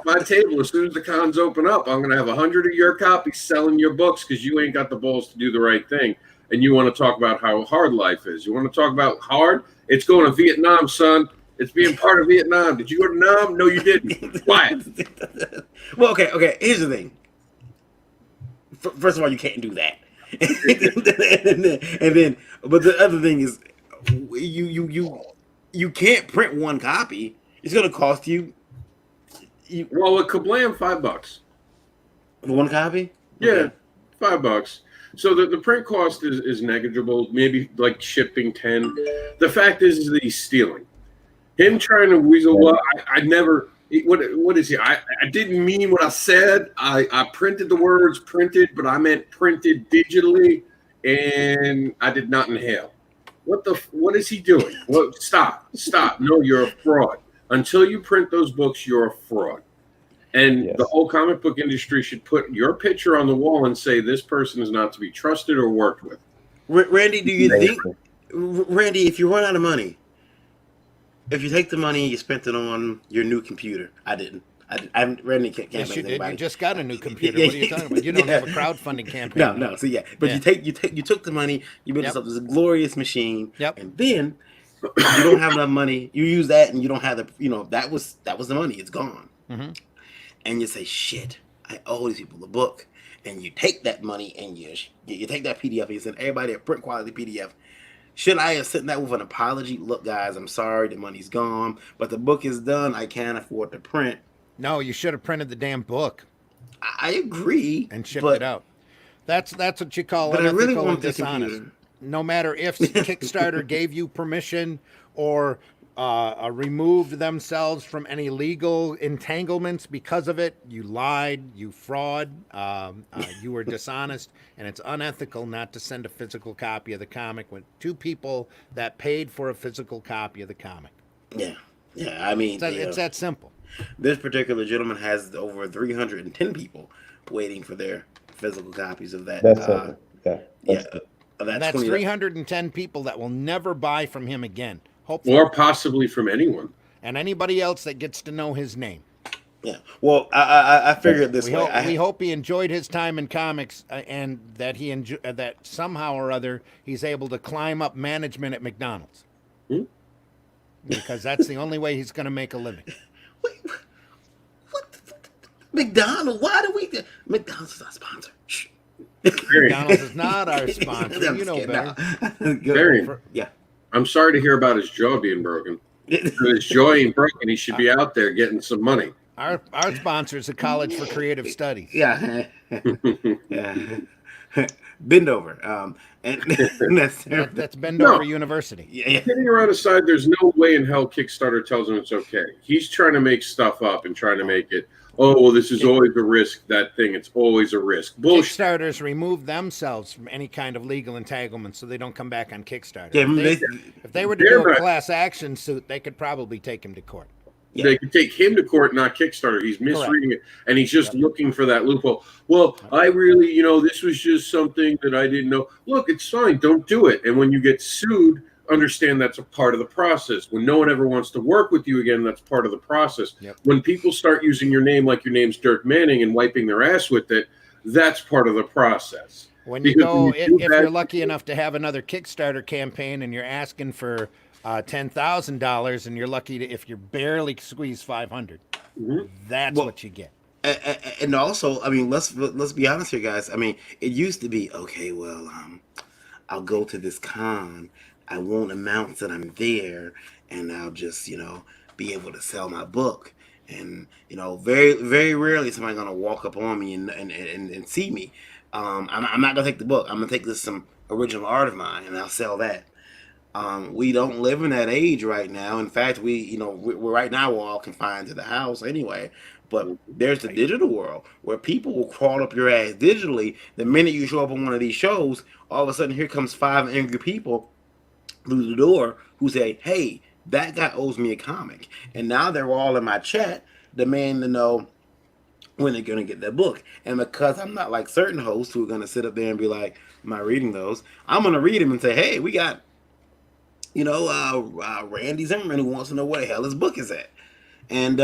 my table. As soon as the cons open up, I'm going to have 100 of your copies selling your books because you ain't got the balls to do the right thing. And you want to talk about how hard life is. You want to talk about hard? It's going to Vietnam, son. It's being part of Vietnam. Did you go to Nam? No, you didn't. Quiet. Well, okay. Here's the thing. First of all, you can't do that. and then, but the other thing is, you can't print one copy. It's going to cost you. Well, with Kablam, $5. One copy? Yeah, Okay. $5. So the print cost is negligible. Maybe like shipping 10. The fact is that he's stealing. Him trying to weasel. Well, I never. What is he? I didn't mean what I said. I printed the words printed, but I meant printed digitally, and I did not inhale. What is he doing? Well, stop. No, you're a fraud. Until you print those books, you're a fraud. And Yes. the whole comic book industry should put your picture on the wall and say this person is not to be trusted or worked with. Randy, do you think, Randy, if you run out of money, if you take the money and you spent it on your new computer, I didn't. Randy can't Yes, make you did. anybody. You just got a new computer. What are you talking about? You don't have a crowdfunding campaign. No. So yeah, but Yeah. you took the money, you made yourself this glorious machine, Yep. and then you don't have enough money. You use that, and you don't have that was the money. It's gone, and you say, "Shit, I owe these people a book." And you take that money and you take that PDF and you send everybody a print quality PDF. Should I have sent that with an apology? Look, guys, I'm sorry, the money's gone, but the book is done. I can't afford to print. No, you should have printed the damn book I agree and shipped but it out. That's what you call But I really unethical and want the dishonest. computer. No matter if Kickstarter gave you permission or removed themselves from any legal entanglements because of it, you lied, you fraud, you were dishonest, and it's unethical not to send a physical copy of the comic with two people that paid for a physical copy of the comic. Yeah, yeah. I mean, It's that simple. this particular gentleman has over 310 people waiting for their physical copies of that. That's yeah, that's of And that that's 20 310 people that will never buy from him again, hopefully. Or possibly from anyone. And anybody else that gets to know his name. Yeah. Well, I figured this We way. we hope he enjoyed his time in comics, and that that somehow or other he's able to climb up management at McDonald's. Because that's the only way he's going to make a living. Wait, what? McDonald's? Why do we? McDonald's is our sponsor. Shh. McDonald's is not our sponsor. I'm You just know kidding. better. No. Varian, Yeah. I'm sorry to hear about his jaw being broken. If his jaw ain't broken, he should be out there getting some money. Our sponsor is the College for Creative Studies. Yeah. Yeah. Bend over. And That's Bend No. Over University. yeah. Kidding around aside, there's no way in hell Kickstarter tells him it's okay. He's trying to make stuff up and trying to make it, oh, well, this is always a risk, that thing. It's always a risk. Bullshit. Kickstarters remove themselves from any kind of legal entanglement so they don't come back on Kickstarter. Yeah, If they were to They're do a not- class action suit, they could probably take him to court. Yeah. They could take him to court, not Kickstarter. He's misreading it, and he's just looking for that loophole. Well, I really, this was just something that I didn't know. Look, it's fine. Don't do it. And when you get sued, understand that's a part of the process. When no one ever wants to work with you again, that's part of the process. Yep. When people start using your name like your name's Dirk Manning and wiping their ass with it, that's part of the process. When you Because go, when you do if that- you're lucky enough to have another Kickstarter campaign and you're asking for $10,000 and you're lucky if you barely squeeze 500, that's Well, what you get. And also, I mean, let's be honest here, guys. I mean, it used to be okay. Well, I'll go to this con. I won't announce that I'm there, and I'll just be able to sell my book. And very very rarely is somebody gonna walk up on me and see me. I'm not gonna take the book. I'm gonna take some original art of mine, and I'll sell that. We don't live in that age right now. In fact, we're right now we're all confined to the house anyway. But there's the digital world where people will crawl up your ass digitally. The minute you show up on one of these shows, all of a sudden here comes 5 angry people through the door who say, "Hey, that guy owes me a comic," and now they're all in my chat demanding to know when they're gonna get that book. And because I'm not like certain hosts who are gonna sit up there and be like, "Am I reading those?" I'm gonna read them and say, "Hey, we got." Randy Zimmerman who wants to know where the hell his book is at, and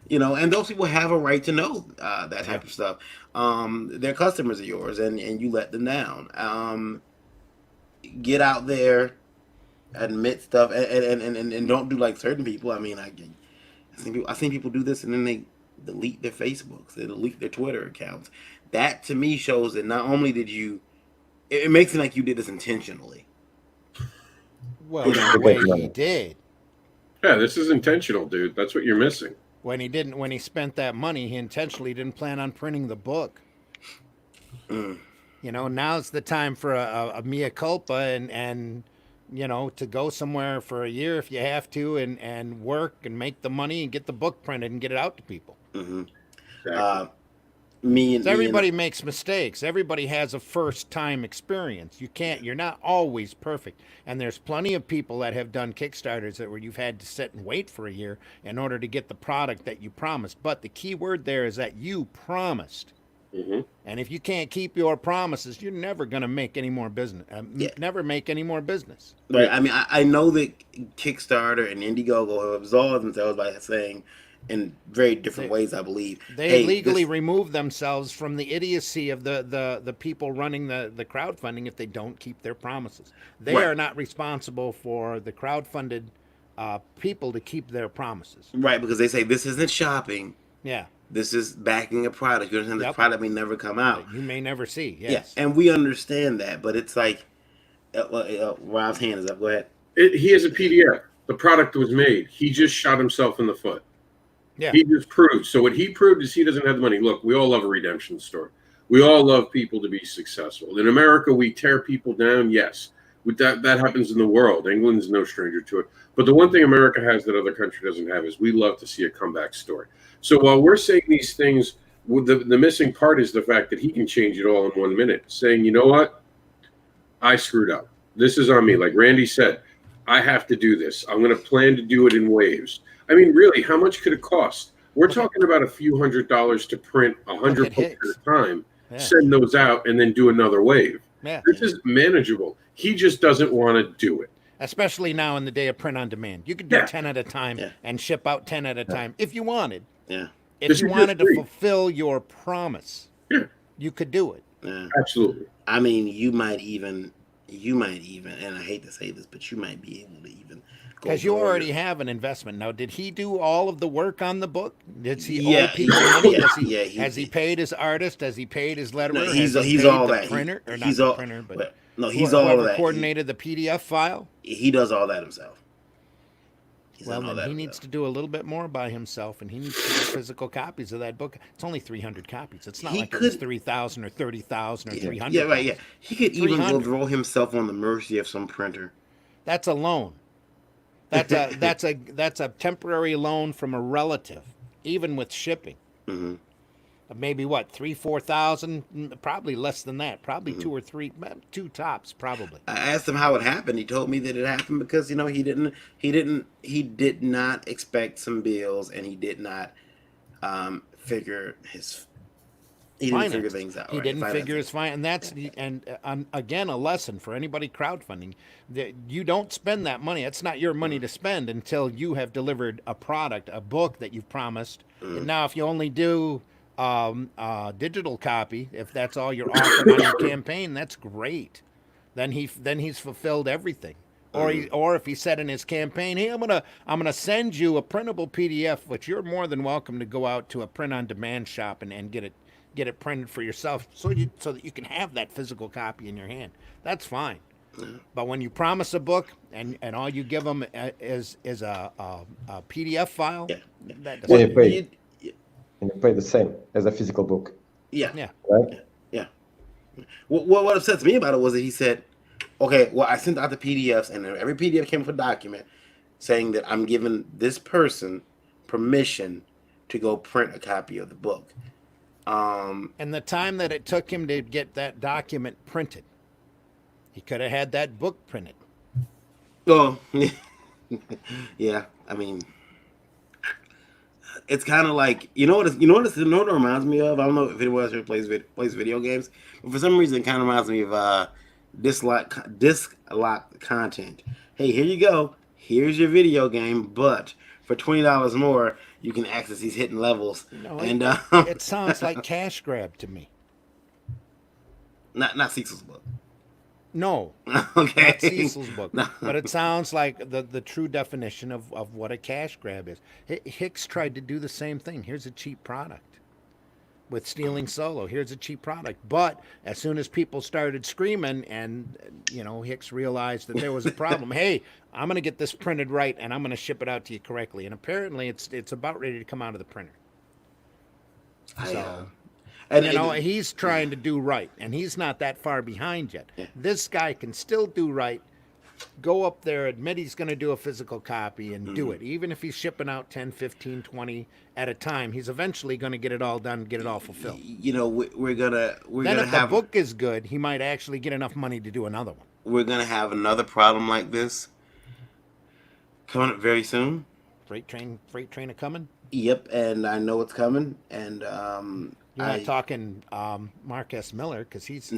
and those people have a right to know that type of stuff. They're customers of yours, and you let them down. Get out there, admit stuff, and don't do like certain people. I mean, I've seen people do this, and then they delete their Facebooks, they delete their Twitter accounts. That to me shows that not only did you, it makes it like you did this intentionally. Well, the way he did. Yeah, this is intentional, dude. That's what you're missing. When he spent that money, he intentionally didn't plan on printing the book. Now's the time for a mea culpa and to go somewhere for a year if you have to and work and make the money and get the book printed and get it out to people. Mm-hmm. Exactly. Everybody makes mistakes. Everybody has a first time experience. You're not always perfect. And there's plenty of people that have done Kickstarters where you've had to sit and wait for a year in order to get the product that you promised. But the key word there is that you promised. Mm-hmm. And if you can't keep your promises, you're never going to make any more business. Never make any more business. Right. I mean, I know that Kickstarter and Indiegogo have absolved themselves by saying, in very different ways, I believe, they legally remove themselves from the idiocy of the people running the crowdfunding if they don't keep their promises. They are not responsible for the crowdfunded people to keep their promises. Right, because they say this isn't shopping. Yeah. This is backing a product. You understand the product may never come out. You may never see. Yes. Yeah, and we understand that, but it's like, Rob's hand is up. Go ahead. He has a PDF. The product was made. He just shot himself in the foot. Yeah. He just proved. So what he proved is he doesn't have the money. Look, we all love a redemption story. We all love people to be successful. In America, we tear people down. Yes, that happens in the world. England's no stranger to it. But the one thing America has that other country doesn't have is we love to see a comeback story. So while we're saying these things, the missing part is the fact that he can change it all in 1 minute, saying, you know what? I screwed up. This is on me. Like Randy said, I have to do this. I'm going to plan to do it in waves. I mean, really, how much could it cost? We're talking about a few $100s to print 100 books at a time, send those out, and then do another wave. Yeah. This is manageable. He just doesn't want to do it. Especially now in the day of print on demand. You could do 10 at a time and ship out 10 at a time if you wanted. Yeah. If you wanted to fulfill your promise, you could do it. Yeah. Absolutely. I mean, you might even, and I hate to say this, but you might be able to even go. Because you already have an investment. Now, did he do all of the work on the book? Did he owe people money? Has he paid his artist? Has he paid his letterer? No, he's all the that. Printer, or he's not all, the printer, but no, he's all of that. Coordinated the PDF file. He does all that himself. Well, then he needs to do a little bit more by himself, and he needs to get physical copies of that book. It's only 300 copies. It's not like it was 3,000 or 30,000 or 300. Yeah, right. Yeah, he could even go throw himself on the mercy of some printer. That's a loan. That's a temporary loan from a relative, even with shipping. Mm-hmm. Maybe what, 3,000-4,000? Probably less than that. Probably 2 or 3, 2 tops. Probably. I asked him how it happened. He told me that it happened because he did not expect some bills, and he did not figure his. He didn't figure things out. He didn't figure his fine, and that's again a lesson for anybody crowdfunding. That you don't spend that money. It's not your money to spend until you have delivered a product, a book that you've promised. And now, if you only do digital copy, if that's all you're offering on your campaign, that's great. Then he's fulfilled everything. Or if he said in his campaign, hey, I'm gonna send you a printable PDF, which you're more than welcome to go out to a print on demand shop and get it printed for yourself, so that you can have that physical copy in your hand. That's fine. But when you promise a book and all you give them is a PDF file, that doesn't. And you pay the same as a physical book. Yeah. Right? Yeah. What upsets me about it was that he said, okay, well, I sent out the PDFs, and every PDF came with a document saying that I'm giving this person permission to go print a copy of the book. And the time that it took him to get that document printed, he could have had that book printed. Oh, yeah. I mean, it's kind of like you know what it reminds me of. I don't know if anyone else here plays video games, but for some reason, it kind of reminds me of disc lock content. Hey, here you go. Here's your video game, but for $20 more, you can access these hidden levels. No, and it sounds like cash grab to me. Not Cecil's book. No, okay, not Cecil's book, no. But it sounds like the true definition of what a cash grab is. Hicks tried to do the same thing. Here's a cheap product with Stealing Solo. Here's a cheap product. But as soon as people started screaming and, Hicks realized that there was a problem, hey, I'm going to get this printed right and I'm going to ship it out to you correctly. And apparently it's about ready to come out of the printer. So... he's trying to do right, and he's not that far behind yet. Yeah. This guy can still do right, go up there, admit he's going to do a physical copy, and do it. Even if he's shipping out 10, 15, 20 at a time, he's eventually going to get it all done, get it all fulfilled. We're gonna if have the book is good, he might actually get enough money to do another one. We're gonna have another problem like this coming up very soon. Freight train a coming. Yep, and I know it's coming, and You're not talking Mark S. Miller, because he's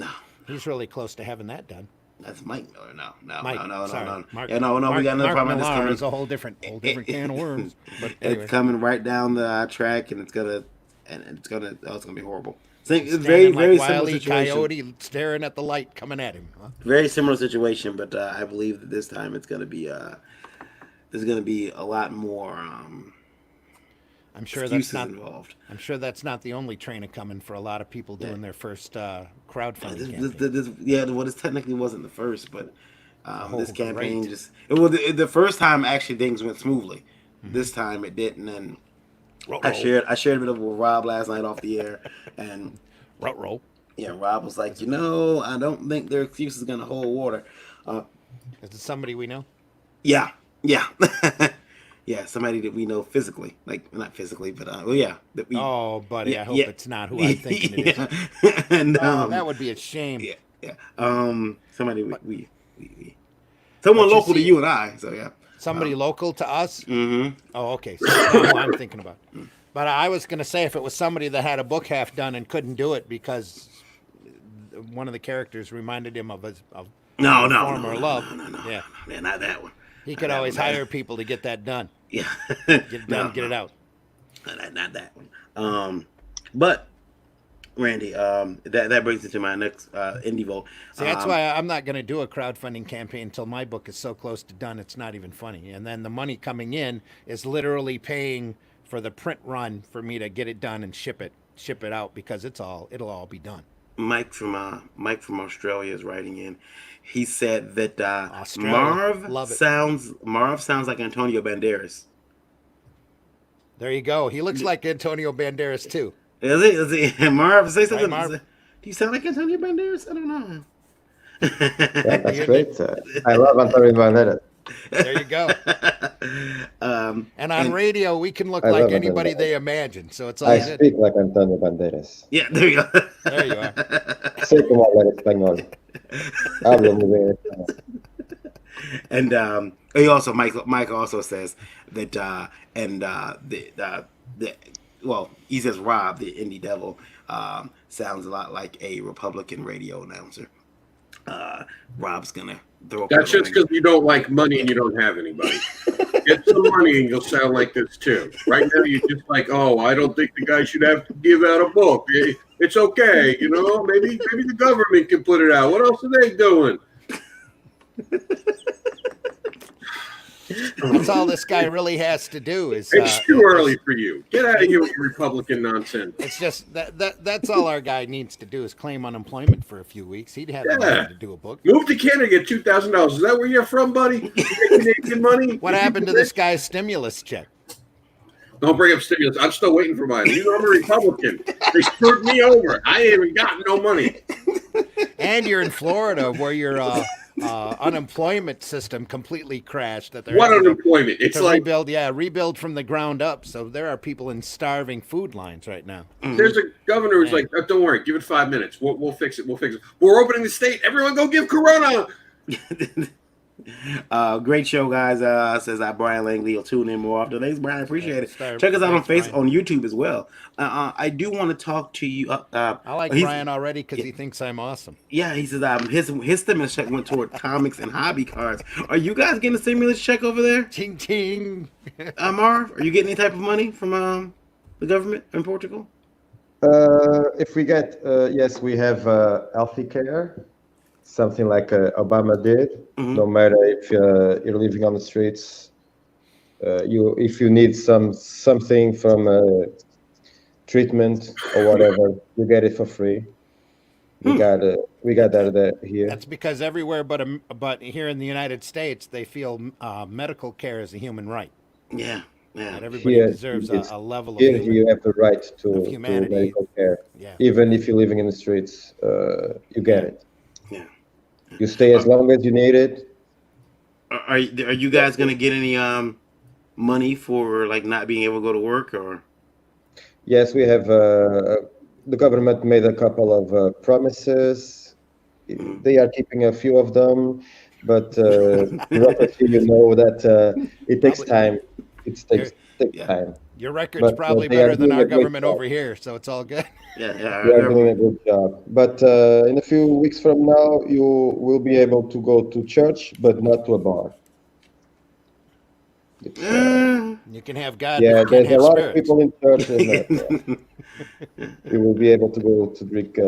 really close to having that done. That's Mike Miller. No. Mark, We got another problem. Mark Millar is a whole different can of worms. But anyway. It's coming right down the track, and it's gonna be horrible. It's very similar situation. Coyote staring at the light coming at him. Huh? Very similar situation, but I believe that this time it's gonna be there's gonna be a lot more. I'm sure that's not involved. I'm sure that's not the only train a coming for a lot of people doing their first crowdfunding campaign. Well, this technically wasn't the first, but this campaign the first time actually things went smoothly. Mm-hmm. This time it didn't, and I shared a bit of with Rob last night off the air, and Yeah, Rob was like, I don't think their excuse is gonna hold water. Uh, Is it somebody we know? yeah, yeah, yeah. Somebody that we know physically, like not physically, but well, yeah, that we, Oh, buddy, yeah, I hope yeah, it's not who I'm thinking it is. yeah, and Oh, that would be a shame. yeah, yeah. Somebody But someone but you local to see, you and I. So yeah. somebody local to us. Mm-hmm. Oh, okay. So it's not who I'm thinking about. But I was going to say if it was somebody that had a book half done and couldn't do it because one of the characters reminded him of No, a no, no, former no, love. no, no, no, Yeah, no, no, not that one. he Not could that always one. hire people to get that done. Yeah, Get it no, done, get no, it out. not that one. But Randy, that brings me to my next indie vote. See, that's why I'm not going to do a crowdfunding campaign until my book is so close to done. It's not even funny. And then the money coming in is literally paying for the print run for me to get it done and ship it out because it'll all be done. Mike from Australia is writing in. He said that Australia, love it. Marv sounds like Antonio Banderas. There you go. He looks like Antonio Banderas too. Is he? Marv, say something. Marv? Do you sound like Antonio Banderas? I don't know. Yeah, that's You- great. I love Antonio Banderas. There you go. And on radio, we can look I like love anybody Antonio. they imagine. So it's all I good. speak like Antonio Banderas. Yeah, there you go. There you are. Sé como hablar español. Hablo muy bien español. And he also Mike also says that well, he says Rob, the indie devil, sounds a lot like a Republican radio announcer. Rob's gonna throw. That's just because you don't like money and you don't have anybody. Get some money and you'll sound like this too. Right now, you're just like, oh, I don't think the guy should have to give out a book. It's okay, maybe the government can put it out. What else are they doing? That's all this guy really has to do is. It's too early for you. Get out of here with your Republican nonsense. It's just that's all our guy needs to do is claim unemployment for a few weeks. He'd have the money to do a book. Move to Canada, get $2,000. Is that where you're from, buddy? You get Canadian money? What happened to this guy's stimulus check? Don't bring up stimulus. I'm still waiting for mine. I'm a Republican. They screwed me over. I ain't even got no money. And you're in Florida where your unemployment system completely crashed. That they're What having unemployment? It's to like rebuild from the ground up. So there are people in starving food lines right now. there's a governor who's like, don't worry, give it 5 minutes. We'll fix it. We'll fix it. We're opening the state. Everyone go give Corona. Great show, guys. Says Brian Langley. You'll tune in more often. Thanks, Brian. Appreciate it. Thanks, Check us out on Brian. on YouTube as well. I do want to talk to you. I like Brian already because he thinks I'm awesome. Yeah, he says his stimulus check went toward comics and hobby cards. Are you guys getting a stimulus check over there? Ching ching. Marv, are you getting any type of money from the government in Portugal? If we get, yes, we have healthy care, something like Obama did. No matter if you're living on the streets, if you need something from treatment or whatever, you get it for free. We got that here. That's because everywhere but here in the United States, they feel medical care is a human right. Yeah. That everybody Here, deserves a level of Here you have the right to humanity. medical care. Yeah. Even if you're living in the streets, you get it. Yeah. You stay as long as you need it. Are you guys gonna get any money for like not being able to go to work or? Yes, we have. The government made a couple of promises. They are keeping a few of them, but bureaucracy, that it takes time. It takes time. Your record's But, probably they are better than doing our a great government job. over here, so it's all good. Yeah. We are doing a good job. But in a few weeks from now, you will be able to go to church, but not to a bar. You can have God, Yeah, but you can't there's a have lot spirits. of people in church, and you will be able to go to drink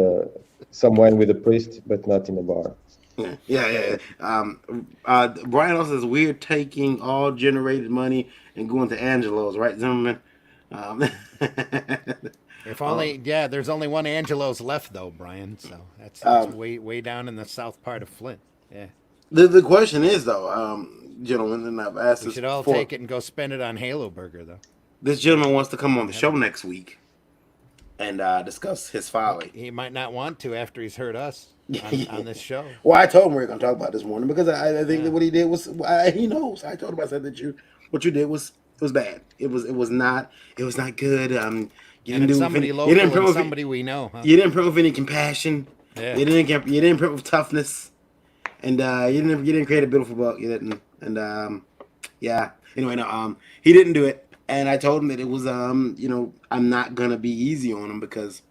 some wine with a priest, but not in a bar. Yeah. Brian also says we're taking all generated money and going to Angelo's, right, Zimmerman? If only, there's only one Angelo's left though, Brian. So that's way down in the south part of Flint. Yeah, The question is though, gentlemen, and I've asked we this should all before. take it and go spend it on Halo Burger though. This gentleman wants to come on the show next week. and discuss his folly. He might not want to after he's heard us on this show. Well, I told him we were going to talk about this morning because I think Yeah. that what he did was he knows. I told him, I said that what you did was bad. It was not good. You And didn't it's do somebody any, local you didn't print and with somebody we know, huh? you didn't print with any compassion. Yeah. You didn't print with toughness, and you didn't create a beautiful book. You didn't, and yeah. Anyway, no, he didn't do it, and I told him that it was I'm not gonna be easy on him because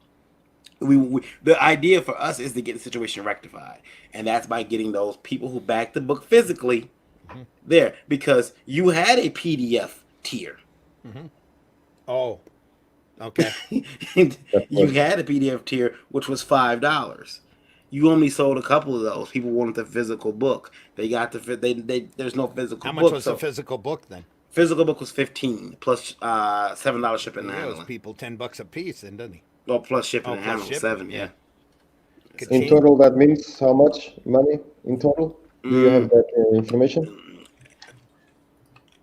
we the idea for us is to get the situation rectified, and that's by getting those people who back the book physically there, because you had a PDF tier. Oh, okay. You had a PDF tier which was $5. You only sold a couple of those. People wanted the physical book. They got the there's no physical How book. much was so the physical book then? physical book was $15 plus $7 shipping and He owes handling. people $10 a piece, then, doesn't he? Well, plus shipping Oh, and plus handling, shipping, 7, yeah. In Ka-ching. total, that means how much money in total? Do you have that information?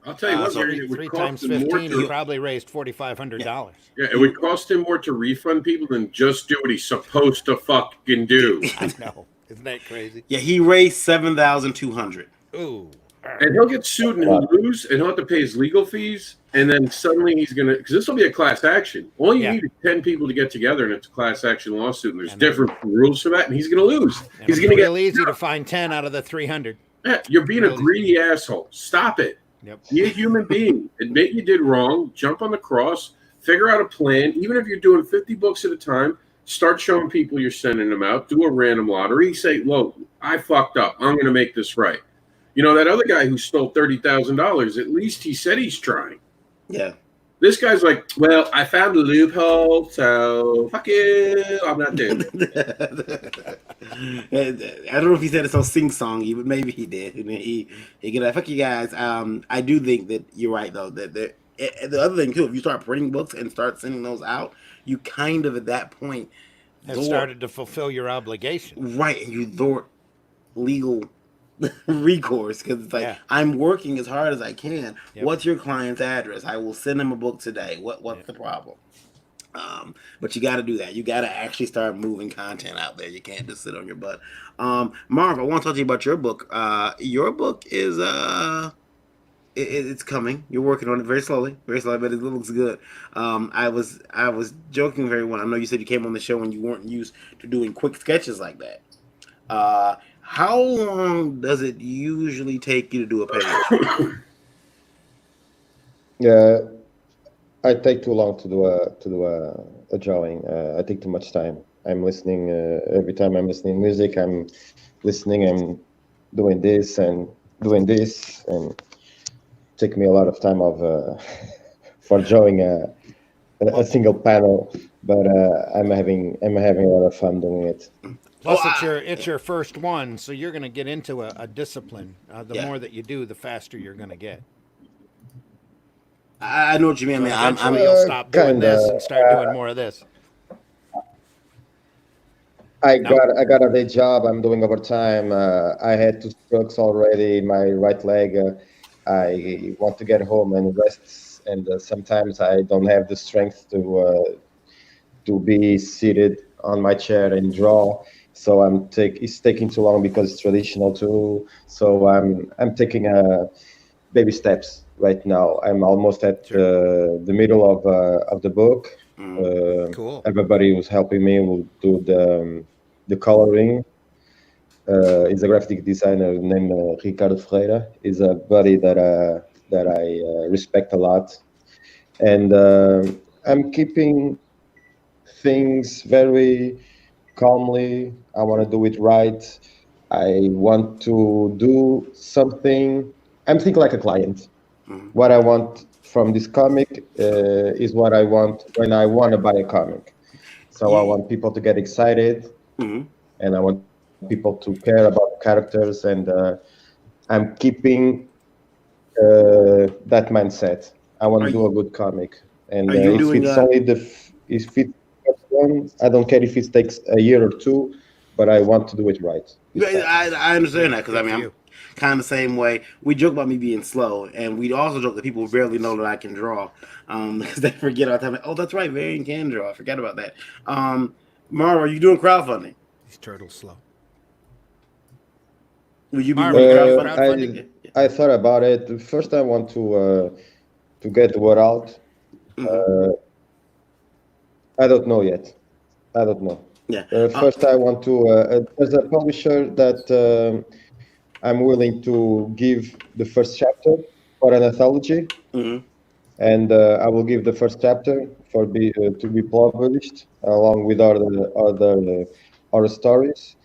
I'll tell you what, so Gary, it would Three cost times him more 15, to, he probably raised $4,500. yeah, it would cost him more to refund people than just do what he's supposed to fucking do. I know. Isn't that crazy? Yeah, he raised $7,200. Ooh. And he'll get sued and he'll lose, and he'll have to pay his legal fees. And then suddenly he's gonna, because this will be a class action. All you Yeah. need is 10 people to get together, and it's a class action lawsuit. And there's And different rules for that, and he's gonna lose. And He's it's gonna get. real easy to find 10 out of the 300. Yeah, you're being a Really. greedy asshole. Stop it. Yep. Be a human being. Admit you did wrong. Jump on the cross. Figure out a plan. Even if you're doing 50 books at a time, start showing people you're sending them out. Do a random lottery. Say, look, I fucked up. I'm going to make this right. You know, that other guy who stole $30,000, at least he said he's trying. Yeah. This guy's like, well, I found a loophole, so fuck you. I'm not doing it. I don't know if he said it so sing-songy, but maybe he did. And he get like, fuck you guys. I do think that you're right, though. That the other thing, too, if you start printing books and start sending those out, you kind of, at that point, Have started to fulfill your obligation. right, and you thwart legal recourse, because it's like, Yeah. I'm working as hard as I can. Yep. What's your client's address? I will send him a book today. What's the problem? But you got to do that. You got to actually start moving content out there. You can't just sit on your butt. Marv, I want to talk to you about your book. Your book is it's coming. You're working on it very slowly, but it looks good. I was joking very well. I know you said you came on the show and you weren't used to doing quick sketches like that. How long does it usually take you to do a page? Yeah, I take too long to do a drawing. I take too much time. I'm listening every time I'm listening music. I'm listening. I'm doing this, and take me a lot of time for drawing a single panel. But I'm having a lot of fun doing it. Plus, it's your first one, so you're going to get into a discipline. The more that you do, the faster you're going to get. I know what you mean. So Man, eventually you'll stop doing kinda, this and start doing more of this. I got a day job. I'm doing overtime. I had 2 strokes already in my right leg. I want to get home and rest, and sometimes I don't have the strength to be seated on my chair and draw. So it's taking too long because it's traditional too. So I'm taking baby steps right now. I'm almost at the middle of the book. Cool. Everybody who's helping me will do the coloring. Is a graphic designer named Ricardo Freire. Is a buddy that I respect a lot, and I'm keeping things very calmly. I want to do it right. I want to do something. I'm thinking like a client. What I want from this comic is what I want when I want to buy a comic. So I want people to get excited, and I want people to care about characters, and I'm keeping that mindset. I want to do a good comic, and if it's only if it's one, I don't care if it takes a year or 2, but I want to do it right. I understand that, because I mean, kind of the same way. We joke about me being slow, and we also joke that people rarely know that I can draw, because they forget all the time. Oh, that's right, Varian can draw. I forgot about that. Marv, are you doing crowdfunding? These turtles slow. Will you be Marv, doing you doing crowdfunding? I thought about it. First, I want to get the word out. Mhm. I don't know yet. I don't know. Yeah. First, I want to. There's a publisher that I'm willing to give the first chapter for an anthology, Mhm. and I will give the first chapter to be published along with other stories,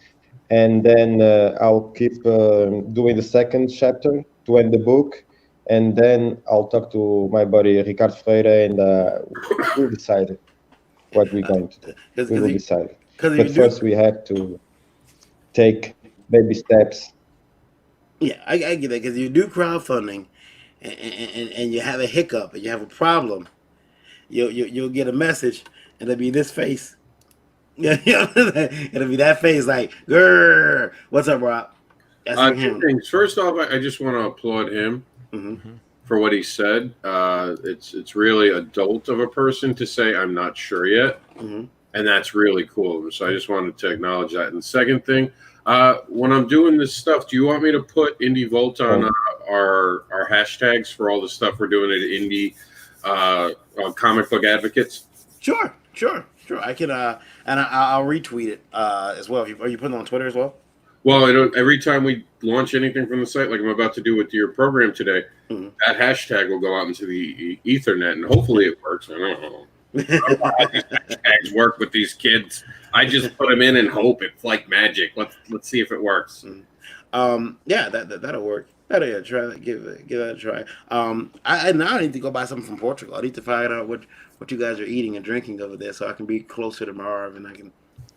and then I'll keep doing the second chapter to end the book, and then I'll talk to my buddy Ricardo Ferreira, and we'll decide what we're going to do. Because We will decide. if you But do, first, we have to take baby steps. yeah, I get that. Because you do crowdfunding, and you have a hiccup and you have a problem, you'll get a message, and it'll be this face. Yeah, it'll be that face like, grrr, what's up, Rob? That's Two him. things. First off, I just want to applaud him Mm-hmm. for what he said. It's really adult of a person to say I'm not sure yet, Mm-hmm. and that's really cool. So I just wanted to acknowledge that. And the second thing, when I'm doing this stuff, do you want me to put IndieVolt on our hashtags for all the stuff we're doing at Indie Comic Book Advocates? Sure. I can, and I'll retweet it as well. Are you putting it on Twitter as well? Well, I don't. Every time we launch anything from the site, like I'm about to do with your program today, that hashtag will go out into the Ethernet, and hopefully it works. I don't know. How these hashtags work with these kids. I just put them in and hope it's like magic. Let's see if it works. Yeah, that'll work. That'll try. Give that a try. I now need to go buy something from Portugal. I need to find out what you guys are eating and drinking over there, so I can be closer to Marv, and I can.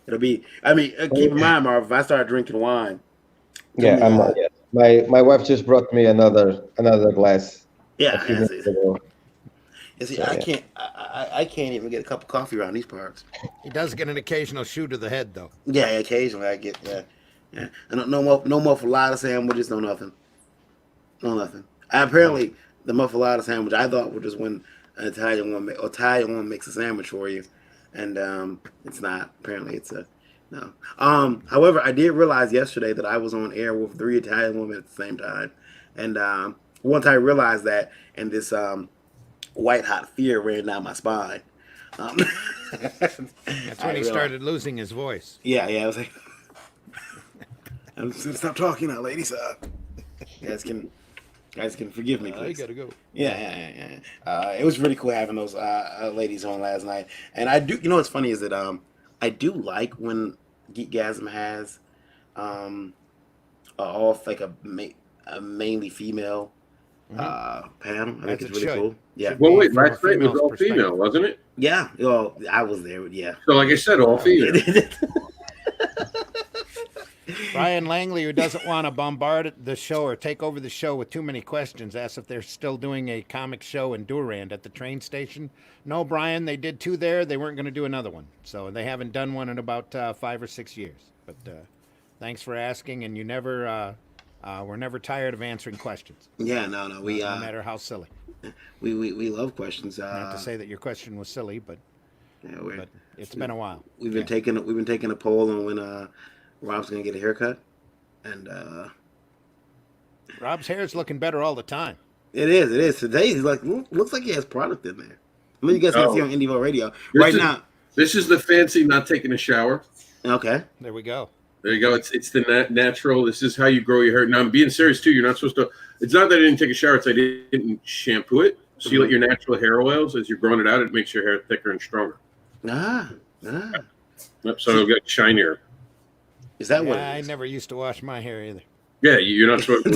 It'll be. I mean, keep in mind, Marv. If I start drinking wine, Yeah, my wife just brought me another glass a few minutes ago. You see, I can't even get a cup of coffee around these parts. He does get an occasional shoe to the head, though. Yeah, occasionally I get yeah. And no muffalata sandwiches, no nothing. Apparently, the muffalata sandwich I thought was just when an Italian one makes a sandwich for you, and it's not. Apparently, it's a no. However, I did realize yesterday that I was on air with 3 Italian women at the same time, and once I realized that, and this white hot fear ran down my spine. That's when he started losing his voice. Yeah, I was like, I'm just gonna stop talking now, ladies. Guys can forgive me, please. You gotta go. Yeah. It was really cool having those ladies on last night, and I do. You know what's funny is that I do like when Geekgasm has all like a mainly female panel. I think it's really cool. Yeah. Well, wait, last night was all female, wasn't it? Yeah. Well, I was there. Yeah. So, like I said, all female. Brian Langley, who doesn't want to bombard the show or take over the show with too many questions, asks if they're still doing a comic show in Durand at the train station. No, Brian, they did 2 there. They weren't going to do another one. So they haven't done one in about 5 or 6 years. But thanks for asking, and you never we're never tired of answering questions. Yeah, no, we no matter how silly. We love questions. Not to say that your question was silly, but it's been a while. We've been taking a poll on when Rob's gonna get a haircut, and Rob's hair is looking better all the time. It is. Today he's like looks like he has product in there. I mean, you guys can see on IndieVolt Radio now. This is the fancy not taking a shower. Okay. There we go. There you go. It's the natural. This is how you grow your hair. Now I'm being serious too. You're not supposed to. It's not that I didn't take a shower. It's I didn't shampoo it. So you let your natural hair oils as you're growing it out. It makes your hair thicker and stronger. Yep, so it'll get shinier. Is that what? I never used to wash my hair either. Yeah, you're not supposed.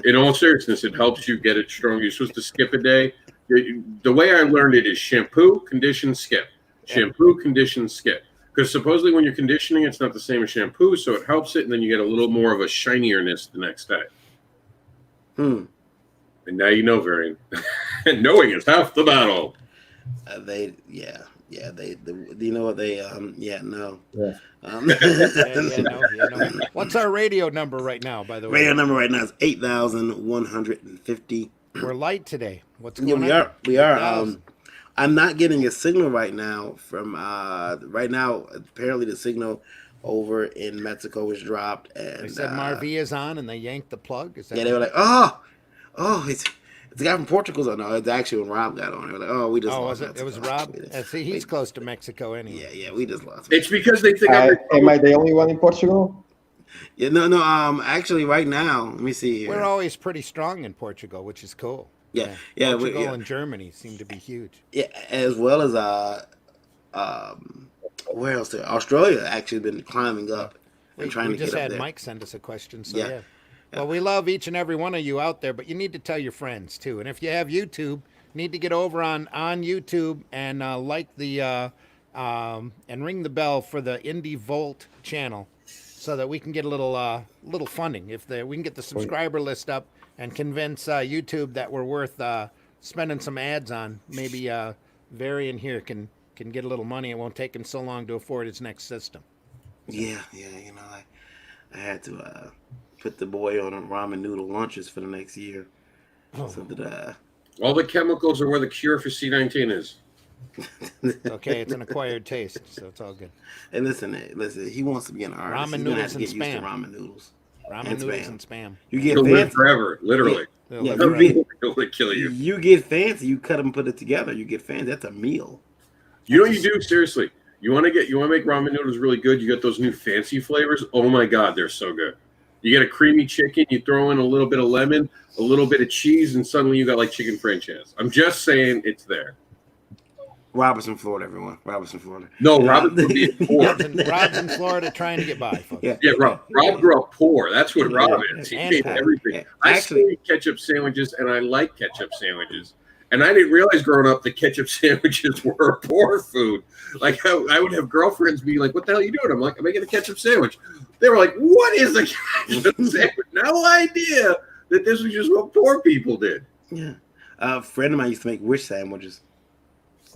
In all seriousness, it helps you get it stronger. You're supposed to skip a day. The way I learned it is shampoo, condition, skip. Shampoo, condition, skip. Because supposedly when you're conditioning, it's not the same as shampoo, so it helps it, and then you get a little more of a shinierness the next day. And now you know, Varian. Knowing is half the battle. you know what they, no. Yeah. No. What's our radio number right now, by the way? Radio number right now is 8,150. We're light today. What's Yeah, going we on? are. We are. 8,000. I'm not getting a signal right now from right now. Apparently, the signal over in Mexico was dropped, and They said Marv is on, and they yanked the plug. Is that yeah, they were like, it's the guy from Portugal's on. No, it's actually when Rob got on. They were like, we just Oh, lost was it? It was Mexico. Rob. See, he's close to Mexico anyway. Yeah, we just lost. It's because they think Am I the only one in Portugal? Yeah, no. Actually, right now, let me see here. We're always pretty strong in Portugal, which is cool. Yeah. Portugal and Germany seem to be huge. Yeah, as well as where else? Australia actually been climbing up and trying We to just get up had there. Mike send us a question, so Yeah. yeah. Well, we love each and every one of you out there, but you need to tell your friends too. And if you have YouTube, need to get over on YouTube and like the and ring the bell for the iNDIEVOLT channel, so that we can get a little funding. If we can get the subscriber list up and convince YouTube that we're worth spending some ads on, maybe Varian here can get a little money. It won't take him so long to afford his next system. Yeah. I had to put the boy on ramen noodle lunches for the next year. So that all the chemicals are where the cure for C19 is. It's okay, it's an acquired taste, so it's all good. and listen, he wants to be an artist. Ramen He's gonna noodles have to and get used to spam. ramen noodles. Ramen And noodles spam. and spam. You get They'll live fancy. forever, literally. They'll Yeah, live you forever. get They'll kill you. you get fancy. You cut them, put it together. You get fancy. That's a meal. You know what you do? Seriously. You want to make ramen noodles really good? You get those new fancy flavors. Oh my God, they're so good. You get a creamy chicken, you throw in a little bit of lemon, a little bit of cheese, and suddenly you got like chicken franchise. I'm just saying it's there. Robertson, Florida, everyone. Robertson, Florida. No, Rob would be poor. Rob's in Florida trying to get by, folks. Yeah. Yeah, Rob grew up poor. That's what Rob is. He And ate poor. everything. Yeah. I Actually- still eat ketchup sandwiches, and I like ketchup sandwiches. And I didn't realize growing up that ketchup sandwiches were poor food. Like I would have girlfriends be like, "What the hell are you doing?" I'm like, "I'm making a ketchup sandwich." They were like, "What is a ketchup sandwich?" No idea that this was just what poor people did. Yeah. A friend of mine used to make wish sandwiches.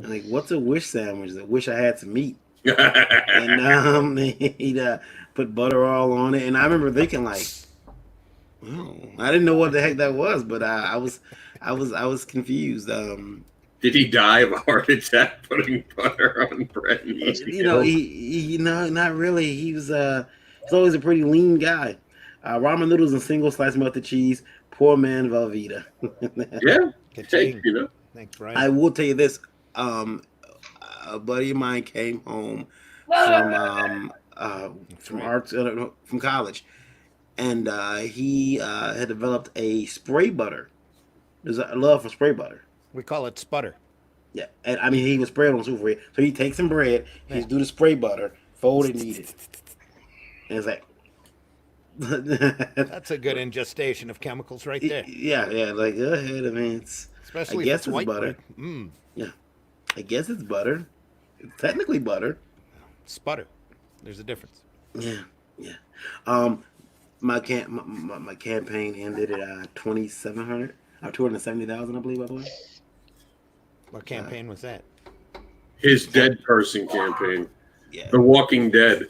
I'm like, what's a wish sandwich? I wish I had some meat. And he'd put butter all on it. And I remember thinking like, oh, I didn't know what the heck that was, but I was confused. Did he die of a heart attack putting butter on bread? And eating it? He not really. He's always a pretty lean guy. Ramen noodles and single slice melted cheese. Poor man Velveeta. Yeah. Ka-ching. Hey, Thanks, Brian. I will tell you this. A buddy of mine came home from college, and he had developed a spray butter. There's a love for spray butter. We call it sputter. Yeah, and I mean he would spray it on soup for you. So he takes some bread, he'd do the spray butter, fold it, and eat it. And it's like, That's a good ingestion of chemicals right there. yeah, like go ahead. I mean, Especially I if guess it's it's white butter. bread. I guess it's butter. It's technically butter. Sputter. There's a difference. Yeah. My campaign ended at 2,700 or 270,000, I believe. I believe. What campaign was that? His dead person campaign. Yeah. The Walking Dead.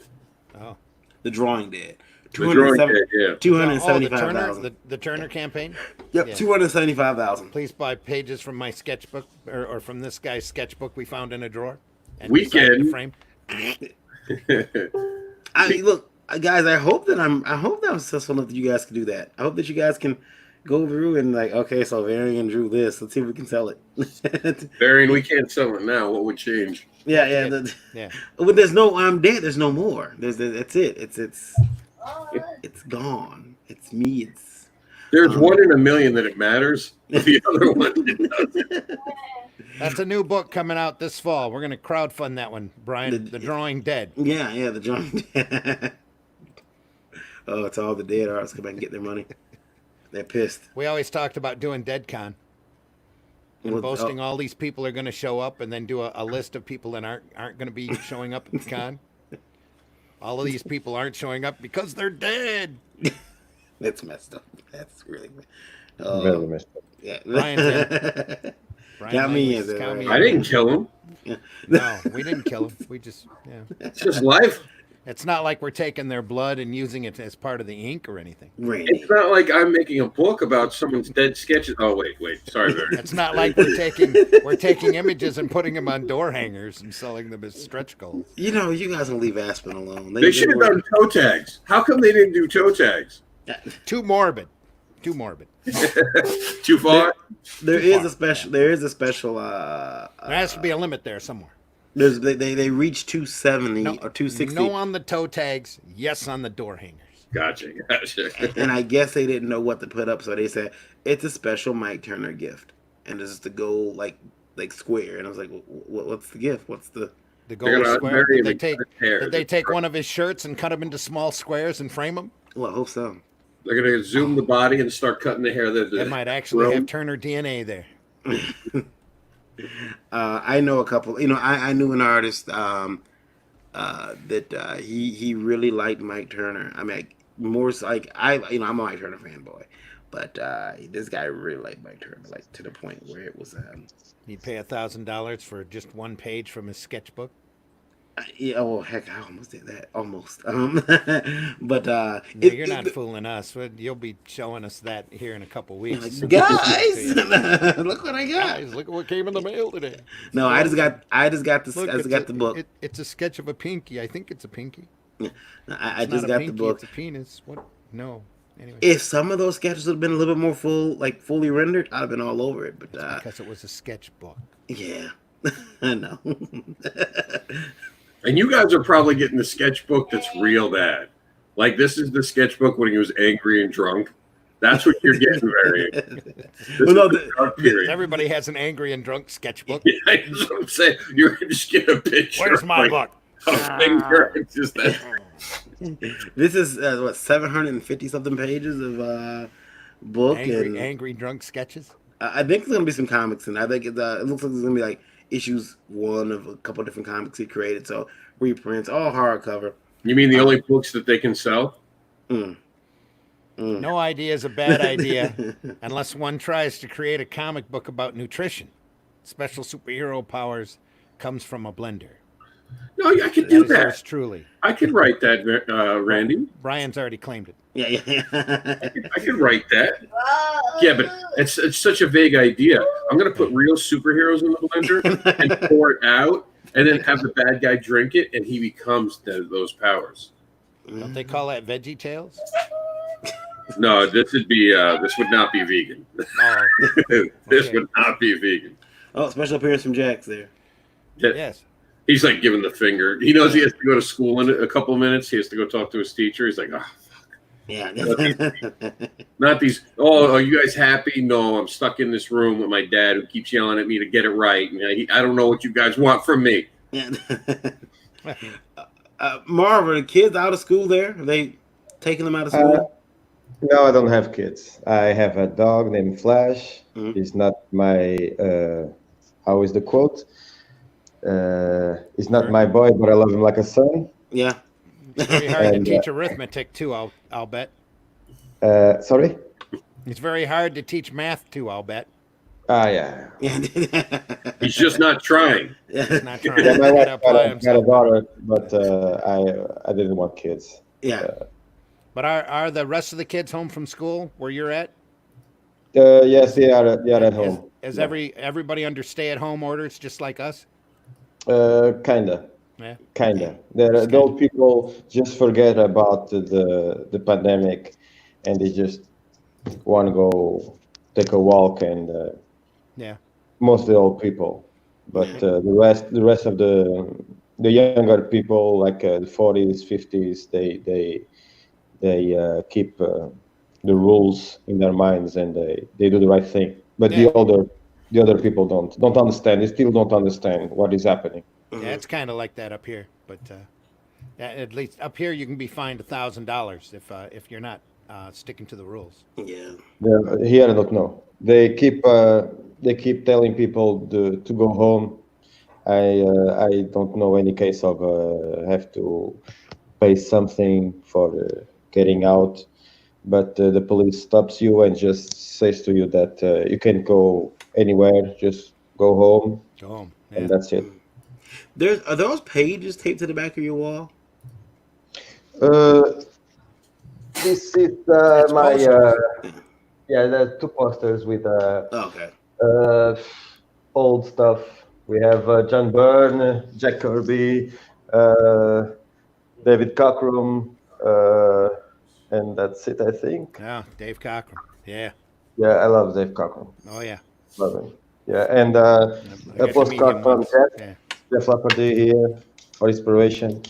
Oh. The Drawing Dead. The Drawing Dead, yeah. Oh, 275,000. the Turner campaign? Yep, Yeah. 275,000. Please buy pages from my sketchbook or from this guy's sketchbook we found in a drawer. And Weekend. decided to frame. I mean, look, guys. I hope that I'm successful enough that you guys can do that. I hope that you guys can go through and like, okay, so Varian drew this. Let's see if we can sell it. Varian, we can't sell it now. What would change? Yeah. Yeah. But there's no. I'm dead. There's no more. That's it. It's gone. It's me. It's There's one in a million that it matters. The other one it doesn't. That's a new book coming out this fall. We're going to crowdfund that one, Brian. The Drawing Dead. yeah. The Drawing Dead. Oh, it's all the dead artists come back and get their money. They're pissed. We always talked about doing DeadCon and Well, boasting all these people are going to show up, and then do a list of people that aren't going to be showing up at the con. All of these people aren't showing up because they're dead. That's messed up. That's really Very messed up. yeah. Brian's Brian Count me Langley's in, Count Me right? I In. didn't kill him. No, we didn't kill him. We just, yeah. It's just life. It's not like we're taking their blood and using it as part of the ink or anything. Randy. It's not like I'm making a book about someone's dead sketches. Oh wait. Sorry, Barry. It's not like we're taking images and putting them on door hangers and selling them as stretch goals. You know, you guys will leave Aspen alone. They should have done toe tags. How come they didn't do toe tags? Too morbid. Too morbid. Too far? There Too is far, a special. yeah. There is a special. There has to be a limit there somewhere. They reach 270 No, or 260. No on the toe tags. Yes on the door hangers. Gotcha. And I guess they didn't know what to put up, so they said it's a special Mike Turner gift, and this is to go like square. And I was like, what's the gift? What's the The They're gold gonna square. unbury Did him and cut his hair. did they take one of his shirts and cut them into small squares and frame them? Well, I hope so. They're going to zoom the body and start cutting the hair. It might actually have Turner DNA there. I know a couple. You know, I knew an artist that he really liked Mike Turner. I mean, more so like I'm a Mike Turner fanboy, but this guy really liked Mike Turner, like to the point where it was. You'd pay $1,000 for just one page from his sketchbook. Yeah, oh heck, I almost did that. Almost. But No, you're not fooling us. You'll be showing us that here in a couple weeks. like, guys, look what I got. Guys, look at what came in the mail today. No, I just got the Look, I just got the book. It's a sketch of a pinky. I think it's a pinky. I It's just not a got pinky, the book. It's a penis. What? No. Anyway, If some of those sketches had been a little bit more fully rendered, I'd have been all over it. But because it was a sketchbook. yeah, I know. And you guys are probably getting the sketchbook that's real bad. Like this is the sketchbook when he was angry and drunk. That's what you're getting, Barry. Well, no, Everybody has an angry and drunk sketchbook. Yeah, that's what I'm saying. You're just get a picture. Where's my like, book? a finger. It's just that. This is what 750 something pages of book and Angry drunk sketches. I think there's gonna be some comics, and I think it looks like there's gonna be like issues one of a couple different comics he created. So reprints, all hardcover. You mean the only books that they can sell? No idea is a bad idea unless one tries to create a comic book about nutrition. Special superhero powers comes from a blender. No, I could do That is yours that. truly. I could write that, Randy. Brian's already claimed it. Yeah. I could write that. Yeah, but it's such a vague idea. I'm going to put real superheroes in the blender and pour it out, and then have the bad guy drink it, and he becomes those powers. Don't they call that Veggie Tales? No, this would not be vegan. Oh, This okay. would not be vegan. Oh, special appearance from Jax there. Yes. He's like giving the finger. He knows he has to go to school in a couple of minutes. He has to go talk to his teacher. He's like, oh, Yeah. not these. Oh, are you guys happy? No, I'm stuck in this room with my dad who keeps yelling at me to get it right. And I don't know what you guys want from me. Yeah. Marv, are the kids out of school there? Are they taking them out of school? No, I don't have kids. I have a dog named Flash. Mhm. He's not my, how is the quote? He's not my boy, but I love him like a son. Yeah. It's very hard to And, teach arithmetic too, I'll bet. Sorry? It's very hard to teach math too, I'll bet. Yeah. He's just not trying. He's not trying Yeah, my to wife apply got a himself. daughter, but I didn't want kids. Yeah. But are the rest of the kids home from school where you're at? Yes, they are at home. Is Yeah. everybody under stay-at-home orders just like us? Kinda. Yeah. The adult people just forget about the pandemic, and they just want to go take a walk, and Yeah. mostly old people. But the rest of the younger people, like the 40s, 50s, they keep the rules in their minds, and they do the right thing. But Yeah. the other people don't understand. They still don't understand what is happening. Yeah, it's kind of like that up here, but at least up here you can be fined $1,000 if you're not sticking to the rules. Yeah. Here I don't know. They keep telling people to go home. I don't know any case of have to pay something for getting out, but the police stops you and just says to you that you can't go anywhere. Just go home, Go home. and Yeah. that's it. Are those pages taped to the back of your wall? Uh, this is That's my posters. yeah. There's two posters with Oh, okay. uh, old stuff. We have John Byrne, Jack Kirby, uh, David Cockrum, and that's it, I think. Yeah, Dave Cockrum. Yeah. Yeah, I love Dave Cockrum. Oh yeah. Love him. Yeah, and I a got to meet postcard him from once. Yeah. Jeff Lafferty here for inspiration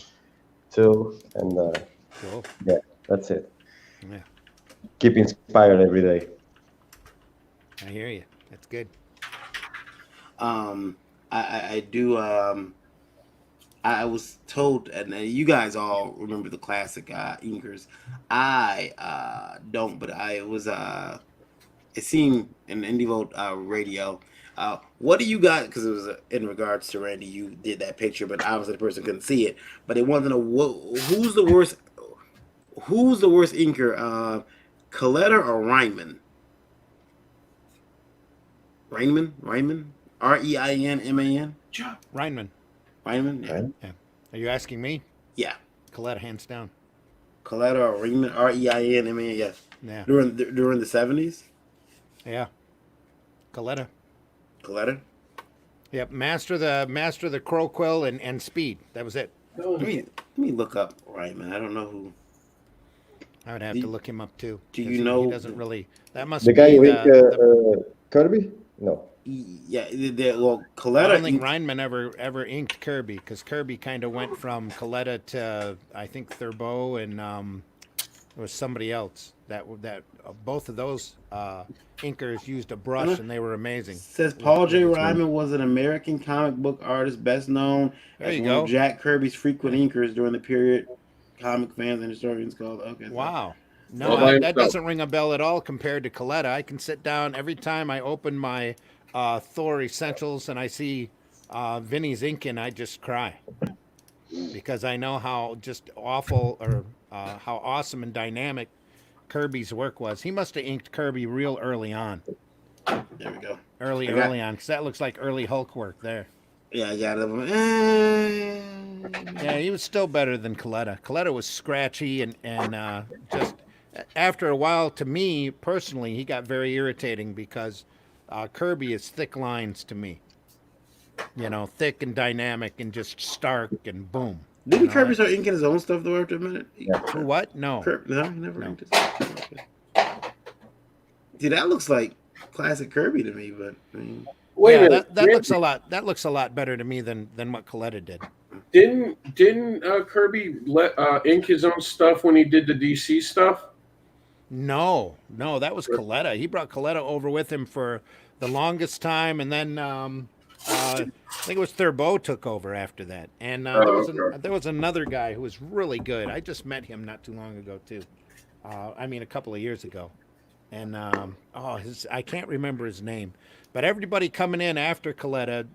too. And Cool. yeah, that's it. Yeah. Keep inspired every day. I hear you. That's good. I do. I was told, and you guys all remember the classic Inkers. I don't, but I was it seemed in IndieVolt radio. What do you got? Because it was in regards to Randy, you did that picture, but obviously the person couldn't see it. But they wanted to know who's the worst. Who's the worst inker, Coletta or Ryman? Ryman, Reinman. Reinman. Ryman, yeah, Right? Yeah. Are you asking me? yeah. Coletta, hands down. Coletta or Ryman, Reinman, yes. Yeah. During the 70s, Yeah. Coletta. Coletta. Yep. Master the crow quill and speed. That was it. Let me look up Ryman. I don't know who. I would have Do- to look him up too. do 'cause you he know doesn't really. That must The be guy who ate the Kirby? No. Yeah, well, I Coletta. don't think Reinman ever inked Kirby because Kirby kind of went from Coletta to I think Thurbo and there was somebody else that both of those inkers used a brush and they were amazing. Says Paul J. Ryman was an American comic book artist, best known There as you one go. of Jack Kirby's frequent inkers during the period comic fans and historians called. Okay, so- Wow. No, All by that himself. doesn't ring a bell at all compared to Coletta. I can sit down every time I open my Thor Essentials and I see Vinny's inking, I just cry because I know how just awful or how awesome and dynamic Kirby's work was. He must have inked Kirby real early on, There we go. early I got- on, because that looks like early Hulk work there. Yeah, I got it. Yeah, he was still better than Coletta. Coletta was scratchy and just after a while, to me personally, he got very irritating because Kirby is thick lines to me. You know, thick and dynamic and just stark and boom. Didn't You know, Kirby start inking his own stuff though after a minute? Who, what? No. No, he never inked his own stuff. Okay. See, that looks like classic Kirby to me, but I mean, Wait Yeah, a minute. that looks a lot. That looks a lot better to me than what Coletta did. Didn't Kirby let ink his own stuff when he did the DC stuff? No, that was Coletta. He brought Coletta over with him for the longest time, and then I think it was Thurbo took over after that. And okay. there was another guy who was really good. I just met him not too long ago too. I mean, a couple of years ago, and I can't remember his name, but everybody coming in after Coletta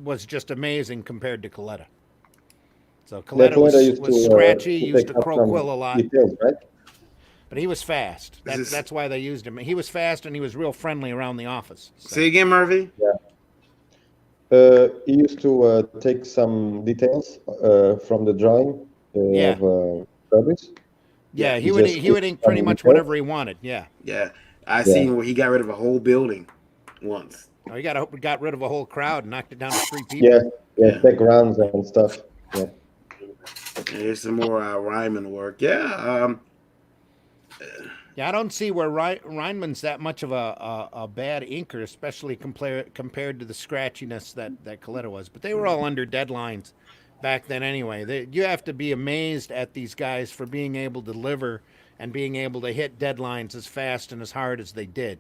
was just amazing compared to Coletta. So Coletta was scratchy, used a crow quill a lot. Details, right? But he was fast. That's why they used him. He was fast and he was real friendly around the office. So. say again, Murphy. He used to take some details from the drawing Yeah. of Kirby's. Yeah, he he would just he would ink pretty kept much coming whatever he wanted. Yeah. Yeah, I seen where he got rid of a whole building once. Oh, he got rid of a whole crowd and knocked it down to 3 people. Yeah, backgrounds and stuff. Yeah. And here's some more Ryman work. Yeah, Yeah, I don't see where Reinman's that much of a bad inker, especially compared to the scratchiness that Coletta was. But they were all under deadlines back then anyway. You have to be amazed at these guys for being able to deliver and being able to hit deadlines as fast and as hard as they did.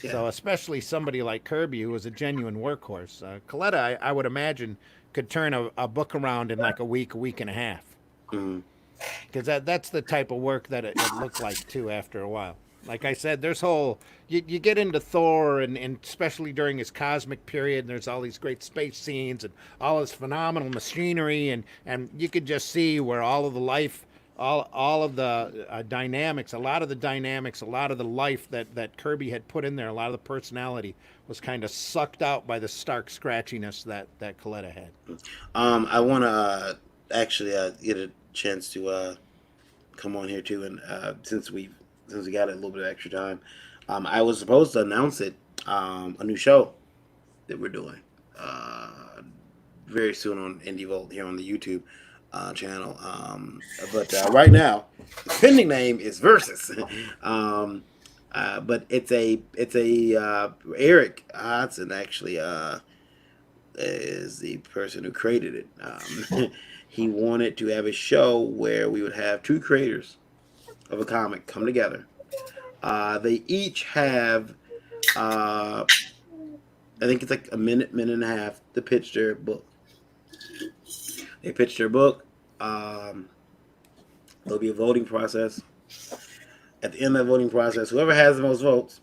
Yeah. So especially somebody like Kirby, who was a genuine workhorse. Coletta, I would imagine, could turn a book around in like a week and a half. mhm. Because that's the type of work that it looked like too after a while. Like I said, there's you get into Thor and especially during his cosmic period, and there's all these great space scenes and all this phenomenal machinery and you could just see where all of the life all of the dynamics, a lot of the dynamics, a lot of the life that Kirby had put in there, a lot of the personality was kind of sucked out by the stark scratchiness that Coletta had. I want to actually get a chance to come on here too, and since we got a little bit of extra time, I was supposed to announce it, a new show that we're doing very soon on IndieVolt here on the YouTube channel. But right now, the pending name is Versus. But it's a Eric Hodson actually is the person who created it. He wanted to have a show where we would have two creators of a comic come together. They each have, I think it's like a minute and a half to pitch their book. They pitch their book. There'll be a voting process. At the end of the voting process, whoever has the most votes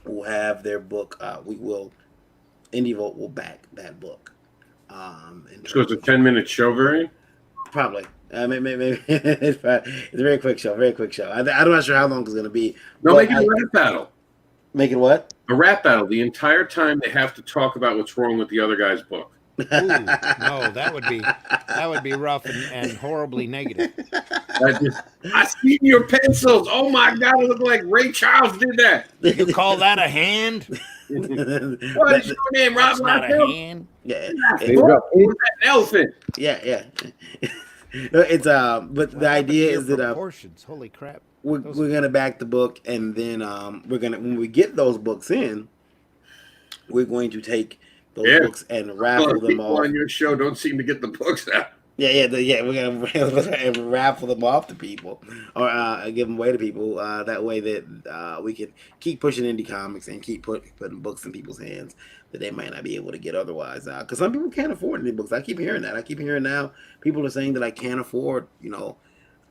will have their book. IndieVolt will back that book. So it's a 10-minute show, very? Probably. Maybe it's a very quick show. I'm not sure how long it's going to be. No, make it a rap battle. Make it what? A rap battle. The entire time they have to talk about what's wrong with the other guy's book. Ooh, no, that would be rough and horribly negative. I see your pencils. Oh my God, it looked like Ray Charles did that. You call that a hand? What is your name, Rob? That's not a hand. Yeah, An elephant. yeah. No, it's but the idea is that proportions. Holy crap. we're gonna back the book, and then when we get those books in, we're going to take those books and raffle them People off. on your show don't seem to get the books out. Yeah. We're gonna raffle them off to people, or give them away to people. That way that we can keep pushing indie comics and keep putting books in people's hands that they might not be able to get otherwise. Because some people can't afford indie books. I keep hearing that. I keep hearing now people are saying that I can't afford.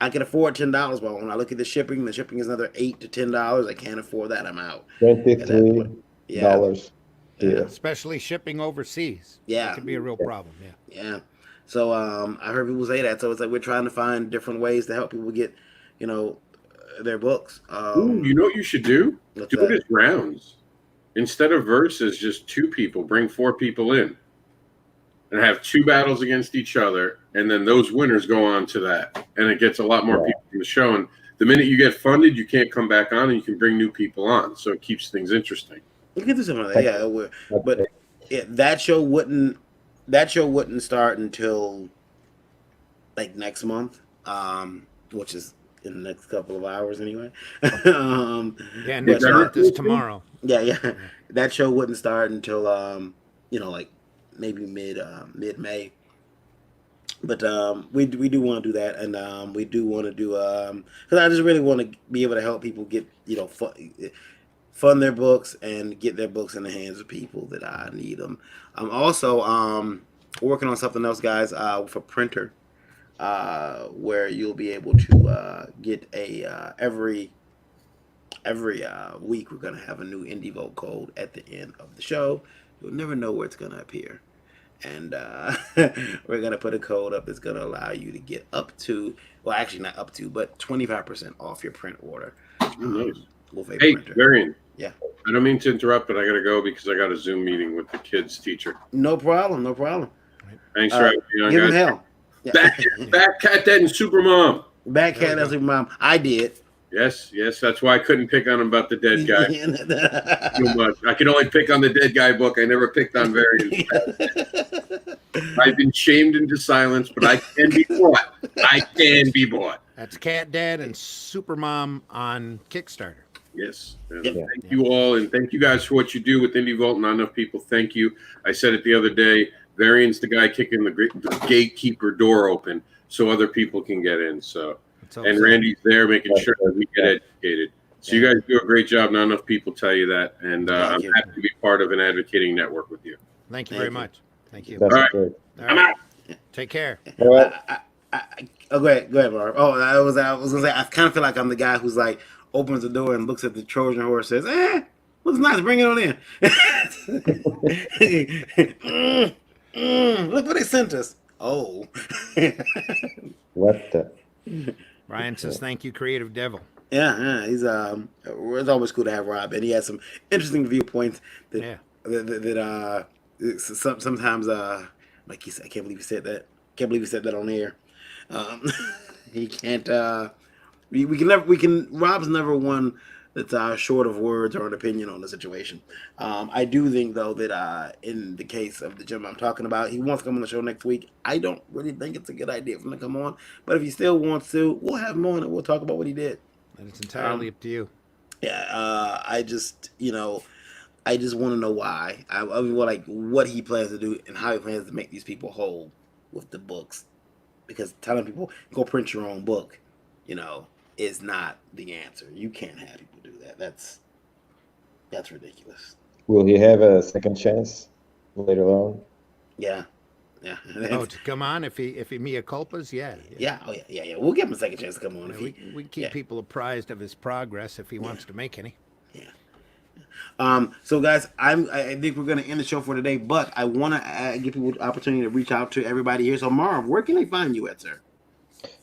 I can afford $10, but when I look at the shipping is another $8 to $10. I can't afford that. I'm out. $23. Yeah. Especially shipping overseas. Yeah. That could be a real problem. Yeah. Yeah. So I heard people say that. So it's like we're trying to find different ways to help people get, their books. Ooh, you know what you should do? Do that? it as rounds. Instead of verses, just two people. Bring 4 people in. And have 2 battles against each other. And then those winners go on to that. And it gets a lot more people in the show. And the minute you get funded, you can't come back on and you can bring new people on. So it keeps things interesting. We can do something like that. Yeah. But that show wouldn't start until like next month, which is in the next couple of hours anyway. Yeah, next month is tomorrow. Yeah. That show wouldn't start until like maybe mid May. But we do want to do that, and we do want to do because I just really want to be able to help people get fund their books and get their books in the hands of people that I need them. I'm also working on something else, guys, with a printer, where you'll be able to get a every week we're gonna have a new IndieVolt code at the end of the show. You'll never know where it's gonna appear, and we're gonna put a code up that's gonna allow you to get up to, well, actually not up to, but 25% off your print order. Nice. With a Hey, printer. Varian. Yeah. I don't mean to interrupt, but I got to go because I got a Zoom meeting with the kids' teacher. No problem. Thanks for having me on, Give him guys. hell. Yeah. Back Cat Dad and Supermom. Back cat as your mom. I did. Yes. That's why I couldn't pick on him about the dead guy too much. I could only pick on the dead guy book. I never picked on Varian. I've been shamed into silence, but I can be bought. That's Cat Dad and Supermom on Kickstarter. Yes. And Yeah. thank you all, and thank you guys for what you do with IndieVolt. Not enough people thank you. I said it the other day. Varian's the guy kicking the gatekeeper door open so other people can get in. So, and Randy's there making sure that we get educated. So you guys do a great job. Not enough people tell you that, and I'm happy to be part of an advocating network with you. Thank you very much. Thank you. That's All right. great. I'm out. Take care. All right. Go ahead, Marv. Oh, I was gonna say I kind of feel like I'm the guy who's like opens the door and looks at the Trojan horse, says, looks nice, bring it on in. Look what they sent us. Oh. What the? Brian says, "Thank you, Creative Devil." Yeah, he's it's always cool to have Rob, and he has some interesting viewpoints that Yeah. sometimes like he said, I can't believe he said that. Can't believe he said that on air. Um, he can't. We can never. We can. Rob's never one that's short of words or an opinion on the situation. I do think though that in the case of the gentleman I'm talking about, he wants to come on the show next week. I don't really think it's a good idea for him to come on, but if he still wants to, we'll have him on and we'll talk about what he did. And it's entirely up to you. Yeah, I just I just want to know why. I mean, what he plans to do and how he plans to make these people whole with the books, because telling people go print your own book, you know, is not the answer. You can't have people do that. That's ridiculous. Will he have a second chance later on? Yeah, yeah. Oh, to come on if he mea culpas, yeah. Yeah, oh yeah. We'll give him a second chance to come on. If We keep people apprised of his progress if he wants to make any. Yeah. So guys, I think we're gonna end the show for today, but I want to give people the opportunity to reach out to everybody here. So Marv, where can they find you at, sir?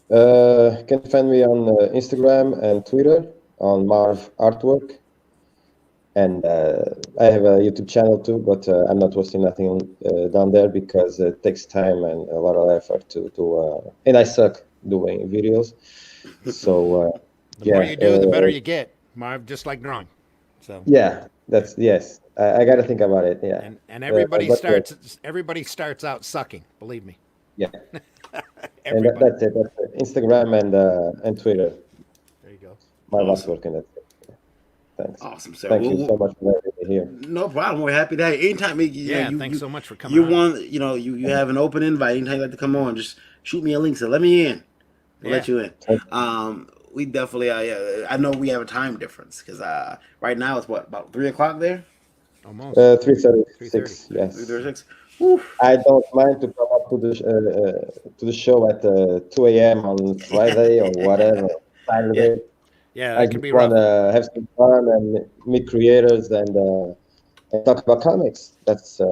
You can find me on Instagram and Twitter on Marv Artwork. And I have a YouTube channel too, but I'm not posting nothing down there because it takes time and a lot of effort to and I suck doing videos. So The more you do, the better you get, Marv. Just like drawing. So yeah, yes. I got to think about it. Yeah, and everybody but, everybody starts out sucking. Believe me. Yeah, and Everybody. that's it. That's it. Instagram and Twitter. There you go. Marv Awesome. Artwork, and that's it. Thanks. Awesome, sir. Thank you so much for having me here. No problem. We're happy to have you. Anytime, Thanks so much for coming. You on. want, you have an open invite. Anytime you'd like to come on, just shoot me a link. Say, let me in. We'll let you in. We definitely, I know we have a time difference because right now it's about 3:00 there. Almost 3:36. Yes. 3:36. I don't mind to come up to the show at 2 a.m. on Friday or whatever Saturday. Yeah, I that could just be want rough. to have some fun and meet creators and talk about comics. That's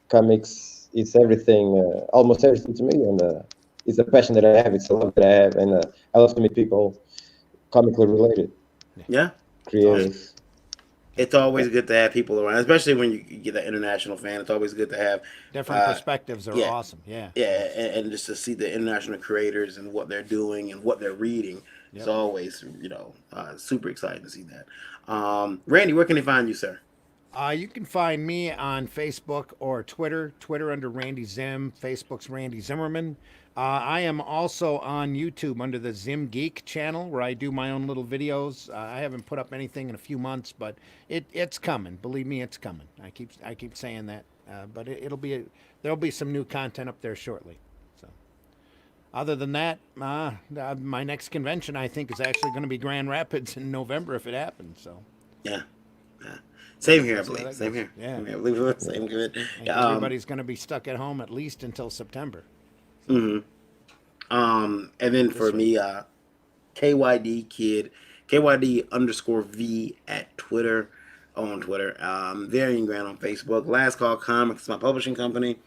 comics. It's everything, almost everything to me, and it's a passion that I have. It's a love that I have, and I love to meet people comically related. Yeah. Creators. It's always good to have people around, especially when you get an international fan. It's always good to have Different perspectives are awesome. Yeah. Yeah, and just to see the international creators and what they're doing and what they're reading. It's always, super exciting to see that. Randy, where can they find you, sir? You can find me on Facebook or Twitter. Twitter under Randy Zim. Facebook's Randy Zimmerman. I am also on YouTube under the Zim Geek channel where I do my own little videos. I haven't put up anything in a few months, but it's coming. Believe me, it's coming. I keep saying that, but there'll be some new content up there shortly. So, other than that, my next convention I think is actually going to be Grand Rapids in November if it happens. So. Yeah. Same here, I believe. Same here. Yeah. Same here. I believe same good. Everybody's going to be stuck at home at least until September. And then for me, KYD Kid, KYD_V at Twitter, on Twitter. Varying Grant on Facebook. Last Call Comics, my publishing company,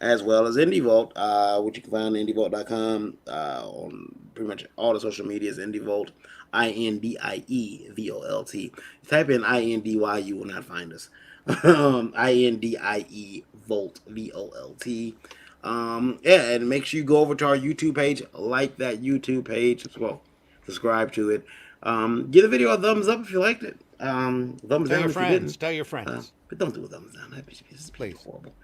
as well as IndieVolt, which you can find on IndieVolt.com on pretty much all the social medias. IndieVolt, INDIEVOLT. Type in INDY, you will not find us. INDIE Volt VOLT. And make sure you go over to our YouTube page, like that YouTube page as well, subscribe to it. Give the video a thumbs up if you liked it. Thumbs down if you didn't. Tell your friends. But don't do a thumbs down. That'd be Please. horrible.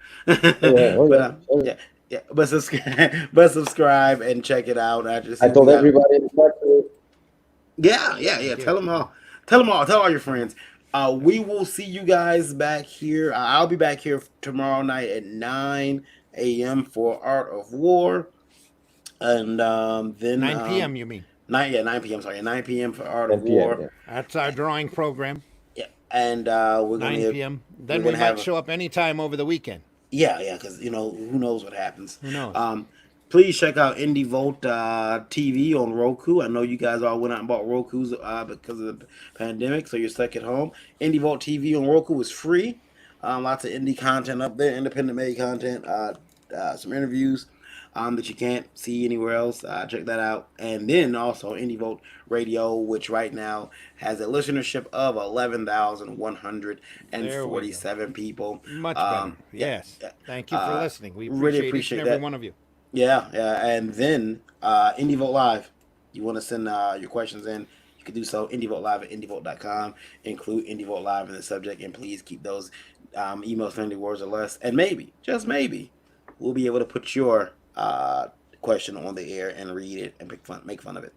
Yeah. But subscribe and check it out. I told everybody in the country. Yeah. Tell them all. Tell all your friends. We will see you guys back here. I'll be back here tomorrow night at 9 a.m. for Art of War, and then 9 p.m. You mean? 9 p.m. Sorry, 9 p.m. for Art of War. Yeah. That's our drawing program. Yeah, and we're gonna 9 p.m. Then we might show up anytime over the weekend. Yeah, because who knows what happens. Who knows? Please check out IndieVolt TV on Roku. I know you guys all went out and bought Rokus because of the pandemic, so you're stuck at home. IndieVolt TV on Roku is free. Lots of indie content up there, independent made content, some interviews. that you can't see anywhere else. Check that out. And then also IndieVolt Radio, which right now has a listenership of There we go. 11,147 people. Much better. Yeah, Yes. yeah. Thank you for listening. We Really appreciate each appreciate and every that. one of you. Yeah, yeah. And then IndieVolt Live. You want to send your questions in, you can do so. IndieVolt Live at IndieVolt.com. Include IndieVolt Live in the subject, and please keep those emails 20 words or less. And maybe, just maybe, we'll be able to put your question on the air and read it and make fun of it.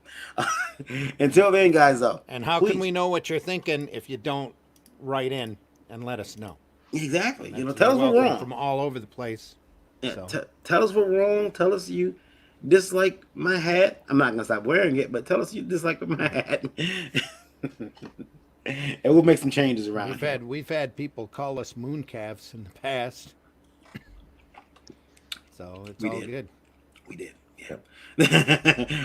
Until then, guys, though. And how please. can we know what you're thinking if you don't write in and let us know? Exactly. That's, tell us you're we're welcome wrong. from all over the place. Yeah, So. tell us we're wrong. Tell us you dislike my hat. I'm not gonna stop wearing it, but tell us you dislike my hat, and we'll make some changes around. We've had people call us moon calves in the past, so it's all good. We did, yeah.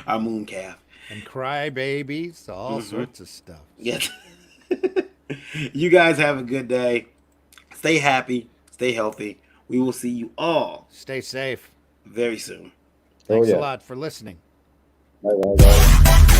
Our moon calf And cry babies, all sorts of stuff. Yes. You guys have a good day. Stay happy. Stay healthy. We will see you all Stay safe. very soon. Thanks yeah. a lot for listening. Bye, bye, bye.